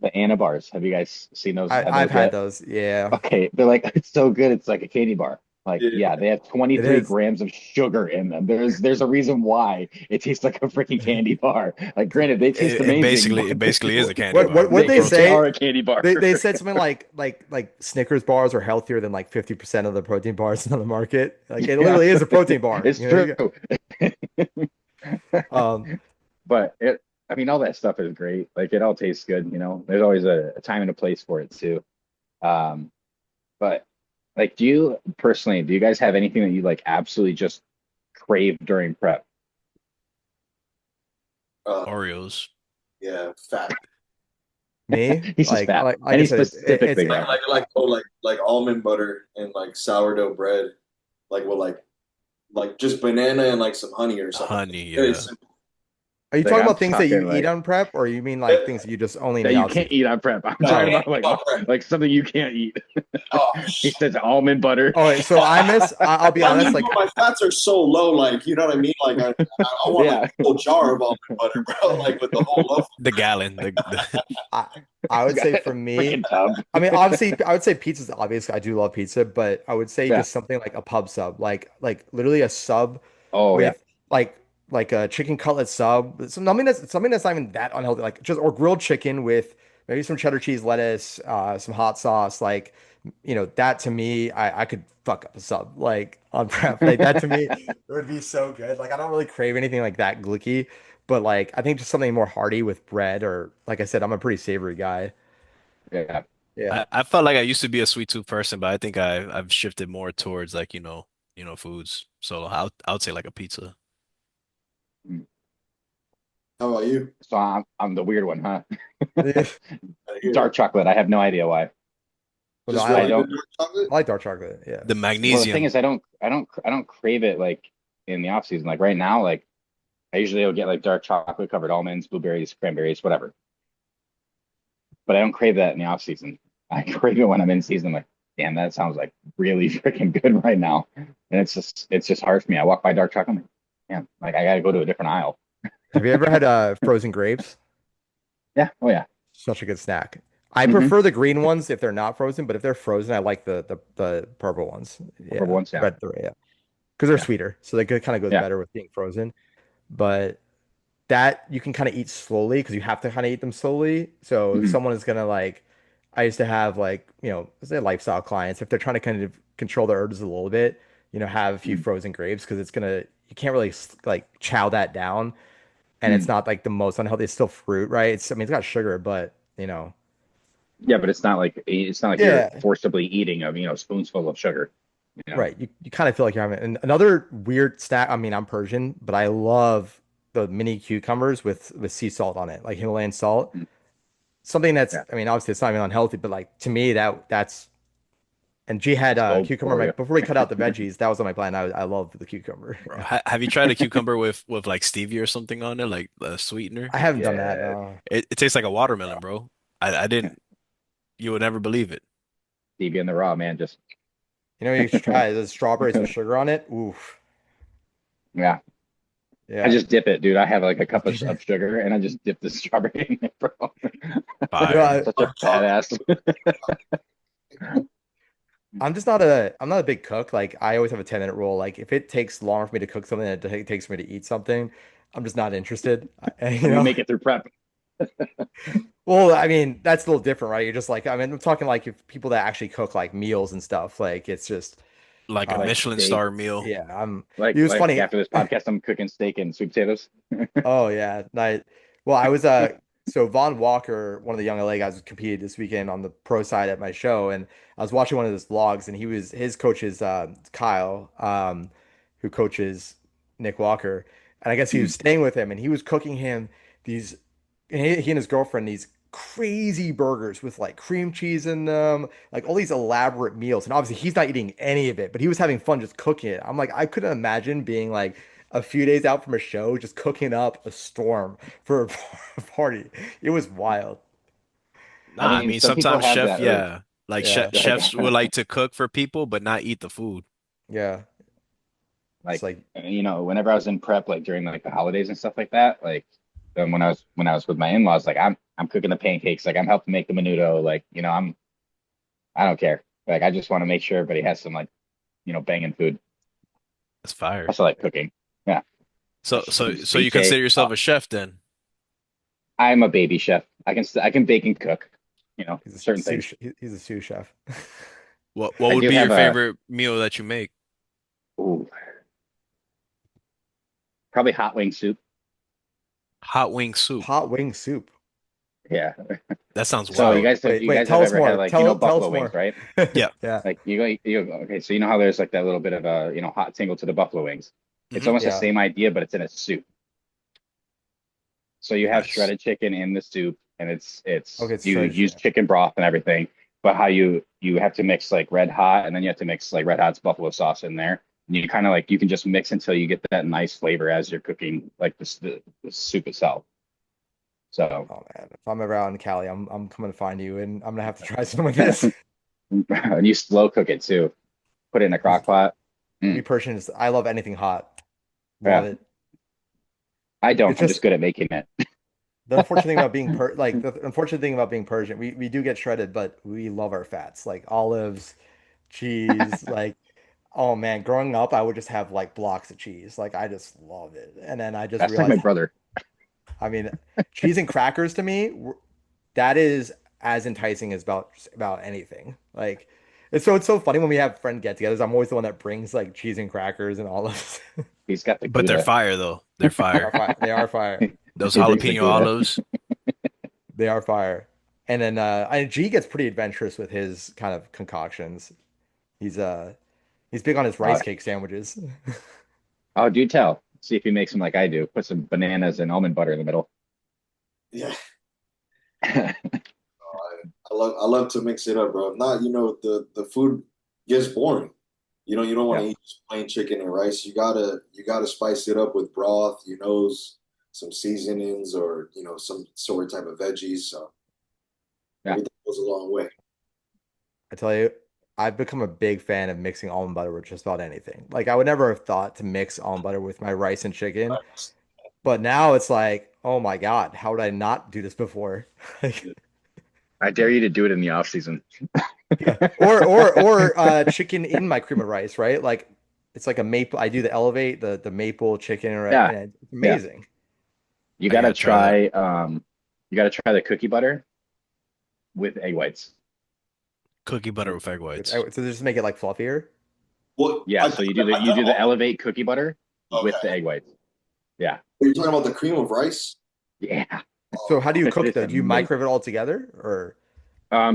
the Anna bars. Have you guys seen those? Had I've those had yet? those. Yeah. Okay, they're like it's so good. It's like a candy bar. Like, way. yeah, they have It 23 is. grams of sugar in them. There's a reason why it tastes like a freaking candy bar. Like, granted, they taste It amazing, basically it but basically is a candy bar What with they they protein. are say? a candy bar. They said something like Snickers bars are healthier than like 50% of the protein bars on the market. Like it Yeah, literally is a protein bar. it's true. Um, But I mean, all that stuff is great. Like, it all tastes good. There's always a time and a place for it too. Um, but like, do you guys have anything that you like absolutely just crave during prep? Uh, Oreos. yeah, fat. me, He's just like fat. like I Any said, specific it's thing Like though? like like oh like almond butter and like sourdough bread, like with like just banana and like some honey or something. Honey, Very yeah. simple. Are you Like, talking I'm about things that you talking eat like on prep, or you mean like That, things that you just only that may you obviously? can't eat on prep. I'm no, I talking Oh, about can't like eat all bread. like something you can't eat. Oh, He says almond butter. all right. So I miss. I'll be I honest. mean, bro, Like my fats are so low, like you know what I mean. Like I want like Yeah. a whole jar of almond butter, bro. Like with the whole loaf. The gallon. The I I would Got say a for me, freaking tub. I mean, obviously, I would say pizza's obvious. I do love pizza, but I would say Yeah. just something like a pub sub, like literally a sub Oh yeah. with like like a chicken cutlet sub. Something that's not even that unhealthy, like just or grilled chicken with maybe some cheddar cheese, lettuce, some hot sauce. Like that to me, I could fuck up a sub like on prep. Like that to me, it would be so good. Like I don't really crave anything like that glicky. But like I think just something more hearty with bread or like I said, I'm a pretty savory guy. Yeah. Yeah. I felt like I used to be a sweet tooth person, but I think I've shifted more towards like, foods. So I would say like a pizza. Mm. How about you? So I'm the weird one, huh? Yeah. I hear Dark it. chocolate. I have no idea why. Well, no, Just I I like regular don't. dark chocolate? I like dark chocolate. Yeah. The Well, the thing magnesium. is, I don't crave it like in the off season. Like right now, like I usually will get like dark chocolate covered almonds, blueberries, cranberries, whatever. But I don't crave that in the off season. I crave it when I'm in season. I'm like, damn, that sounds like really freaking good right now. And it's just hard for me. I walk by dark chocolate, I'm like, damn, like I gotta go to a different aisle. Have you ever had frozen grapes? Yeah. Oh yeah. Such a good snack. I Mm-hmm. prefer the green ones if they're not frozen, but if they're frozen, I like the purple ones. Purple Yeah, ones. Yeah. red, yeah, because they're Yeah. sweeter, so they kind of goes Yeah. better with being frozen. But that you can kind of eat slowly because you have to kind of eat them slowly. So if Mm-hmm. someone is gonna like, I used to have like, say lifestyle clients, if they're trying to kind of control their urges a little bit, have a few frozen grapes because it's gonna, you can't really like chow that down, and it's Mm-hmm. not like the most unhealthy. It's still fruit, right? I mean, it's got sugar, but Yeah, but it's not like you're yeah, forcibly eating a spoonful of sugar. You know. right. You kind of feel like you're having, and another weird snack. I mean, I'm Persian, but I love the mini cucumbers with sea salt on it, like Himalayan salt. Mm. Something that's, Yeah, I mean, obviously it's not even unhealthy, but like to me that's, and G had it's gold cucumber. for you. Before we cut out the veggies, that was on my plan. I love the cucumber. Bro, Yeah. have you tried a cucumber with like stevia or something on it, like a sweetener? I haven't done that. Yeah, No. It tastes like a watermelon, bro. I didn't. You would never believe it. stevia in the raw, man. Just You should try the strawberries with sugar on it. Oof. yeah. I Yeah. just dip it, dude. I have like a cup of sugar and I just dip the strawberry in it, bro. You know, Fire. I, Such a Dark chocolate. badass. I'm not a big cook. Like I always have a 10-minute rule. Like if it takes longer for me to cook something than it takes for me to eat something, I'm just not interested. And you make it through prep. Well, I mean, that's a little different, right? You're just like, I mean, I'm talking like if people that actually cook like meals and stuff, like it's just, Like a uh, Like Michelin steak. star meal. yeah, Like it was like funny. after this podcast, I'm cooking steak and sweet potatoes. Oh yeah, well, I was so Vaughn Walker, one of the young LA guys, competed this weekend on the pro side at my show, and I was watching one of his vlogs, and his coach is Kyle, who coaches Nick Walker, and I guess he was Mhm. staying with him, and he was cooking him these, and he and his girlfriend these crazy burgers with like cream cheese in them, like all these elaborate meals, and obviously he's not eating any of it, but he was having fun just cooking it. I'm like, I couldn't imagine being like a few days out from a show, just cooking up a storm for a party. It was wild. I Nah, I mean, mean some people sometimes have chef, that urge. yeah, like Yeah, Like, chefs would like to cook for people but not eat the food. yeah. It's like like, whenever I was in prep, like during like the holidays and stuff like that, like when I was with my in-laws, like I'm cooking the pancakes, like I'm helping make the menudo, like I don't care. Like I just want to make sure everybody has some like banging food. That's fire. I also like cooking. Yeah, some So you ceviche. consider yourself a chef then? I'm a baby chef. I can bake and cook. he's a Certain things. sous, he's a sous chef. What I would do be your have a favorite meal that you make? ooh, probably hot wing soup. Hot wing soup. Hot wing soup. Yeah. That sounds So you wild. guys have Wait, you wait, guys tell have us ever had more. like Tell buffalo us wings, more. right? Yeah. Yeah. Like you go, okay, so you know how there's like that little bit of a hot tingle to the buffalo wings. It's Hmm. almost the Yeah. same idea, but it's in a soup. So you have Nice. shredded chicken in the soup, and it's Okay, it's you shredded. use Yeah. chicken broth and everything. But how you have to mix like red hot, and then you have to mix like red hot's buffalo sauce in there. And you kind of like you can just mix until you get that nice flavor as you're cooking like the soup itself. So Oh man, if I'm ever out in Cali, I'm coming to find you, and I'm gonna have to try some of this. and you slow cook it too. Put it in a crock 'Cause pot. we Mm, Persians, I love anything hot. Love yeah, it. I don't. It's I'm just just good at making it. the unfortunate thing about being the unfortunate thing about being Persian, we do get shredded, but we love our fats, like olives, cheese, like oh man, growing up I would just have like blocks of cheese. Like I just love it. And then I just That's like my realized, brother. I mean, cheese and crackers to me, that is as enticing as about anything. Like it's so funny when we have friend get-togethers. I'm always the one that brings like cheese and crackers and olives. He's got the But they're Gouda. fire though. They're They are fire. fire. They are fire. Those He brings the jalapeno Gouda. olives. They are fire. And then G gets pretty adventurous with his kind of concoctions. He's uh he's big on his rice Oh, cake sandwiches. oh, do tell. See if he makes them like I do. Put some bananas and almond butter in the middle. Yeah. I love to mix it up, bro. If not, the food gets boring. You don't want Yeah. to eat just plain chicken and rice. You gotta spice it up with broth, some seasonings or some sort of type of veggies. So Yeah. everything goes a long way. I tell you, I've become a big fan of mixing almond butter with just about anything. Like I would never have thought to mix almond butter with my rice and chicken, but now it's like, oh my God, how would I not do this before? Like, I dare you to do it in the off season. yeah. Or chicken in my cream of rice, right? Like it's like a maple. I do the elevate, the maple chicken, right? Yeah. And it's Yeah. amazing. You I gotta gotta try that. try you gotta try the cookie butter with egg whites. Cookie butter with egg whites. So just make it like fluffier. Well, Yeah, I've so done, you do the I've you done do the all. elevate cookie butter with the Okay. egg whites. Yeah. Are you talking about the cream of rice? Yeah. So how do you cook It's though? Do you amazing. microwave it all together or?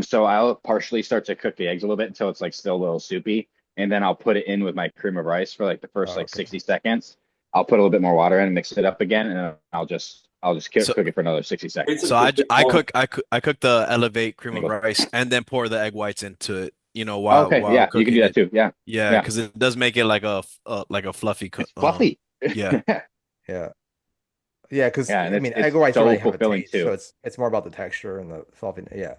So I'll partially start to cook the eggs a little bit until it's like still a little soupy, and then I'll put it in with my cream of rice for like the first Oh, like okay. 60 seconds. I'll put a little bit more water in and mix it up again, and then I'll just So cook it for another 60 It's seconds. a so specific I moment. cook I cook the elevate cream And it of goes, rice and then pour the egg whites into it, oh, while okay, yeah, you can do cooking that it. too. Yeah, Yeah, yeah, because it does make it like a fluffy it's fluffy. yeah. Yeah. Yeah, because Yeah, and I it's mean egg it's whites don't so really have a fulfilling taste, so too. it's more about the texture and the fluffy. Yeah,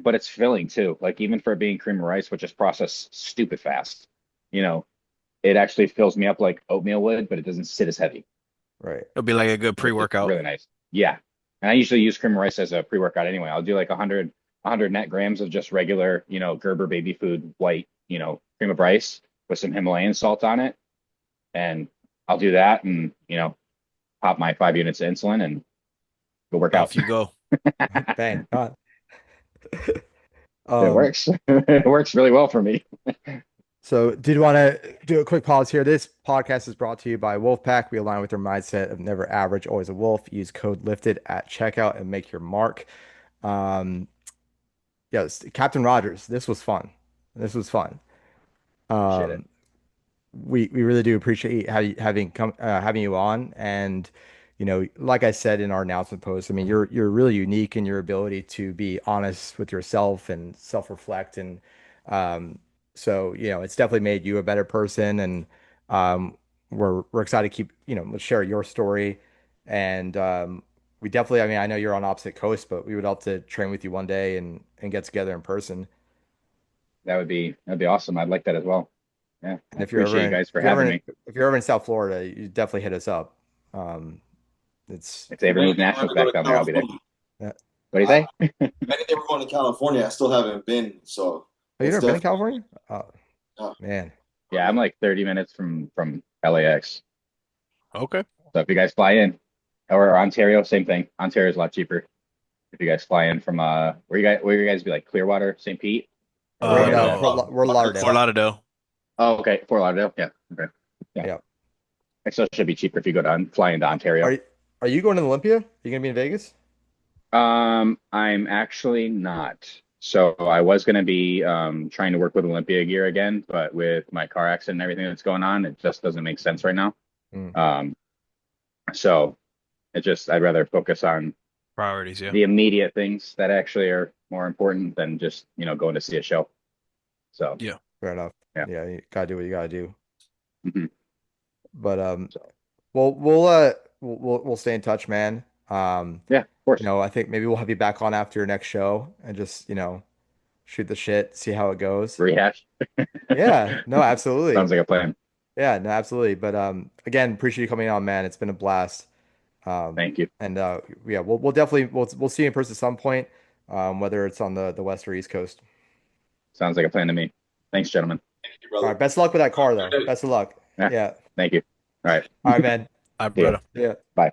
But it's filling too. Like even for it being cream of rice, which is processed stupid fast, you know, it actually fills me up like oatmeal would, but it doesn't sit as heavy, right. It'll be like a good which is pre-workout. really nice. Yeah. And I usually use cream of rice as a pre-workout anyway. I'll do like 100 net grams of just regular, Gerber baby food white, cream of rice with some Himalayan salt on it. And I'll do that and, pop my 5 units of insulin and go work out. Off you go. Bang. God. It Um, works. It works really well for me. so did want to do a quick pause here. This podcast is brought to you by Wolfpack. We align with their mindset of never average, always a wolf. Use code lifted at checkout and make your mark. Um, yes, Captain Rogers, this was fun. This was fun. Appreciate it. Um, we really do appreciate having you on, and like I said in our announcement post, I mean you're really unique in your ability to be honest with yourself and self-reflect, and um so it's definitely made you a better person, and we're excited to keep let's share your story, and we definitely, I mean, I know you're on opposite coast, but we would love to train with you one day and get together in person. That'd be awesome. I'd like that as well. Yeah. I And appreciate you guys for having me. if you're ever in South Florida, you definitely hit us up. Um, it's If they If ever move anything, we're nationals gonna go back to down there, I'll be there. California. Yeah. What do you I, say? if anything, we're going to California. I still haven't been, so Oh, you it's never been to definitely. California? Oh Yeah, man. Yeah, I'm like 30 minutes from LAX. Okay. So if you guys fly in, or Ontario, same thing. Ontario's a lot cheaper. If you guys fly in from where you guys be like Clearwater, St. Pete, or where We're you in guys at? No. Fort Fort Lauderdale. Lauderdale. Oh, okay, Fort Lauderdale. Yeah, okay, yeah. Yeah. So it should be cheaper if you go down fly into Are Ontario. you are you going to Olympia? Are you gonna be in Vegas? I'm actually not. So I was going to be trying to work with Olympia gear again, but with my car accident and everything that's going on, it just doesn't make sense right now. Mm, Um, so I'd rather focus on Priorities, yeah. the immediate things that actually are more important than just, going to see a show. So Yeah. fair enough. yeah. Yeah, you gotta do what you gotta do. Hmm. But So we'll stay in touch, man. yeah, of course. I think maybe we'll have you back on after your next show and just, shoot the shit, see how it goes. Rehash. Yeah, no, absolutely. Sounds like a plan. Yeah, no, absolutely. But again, appreciate you coming on, man. It's been a blast. Thank you. And yeah, we'll definitely we'll see you in person at some point, whether it's on the West or East Coast. Sounds like a plan to me. Thanks, gentlemen. thank you, All brother. right, best of luck with that car though. Best of luck. Yeah, Yeah. thank you. All right. All right, man. I See ya. brother. Yeah. Bye.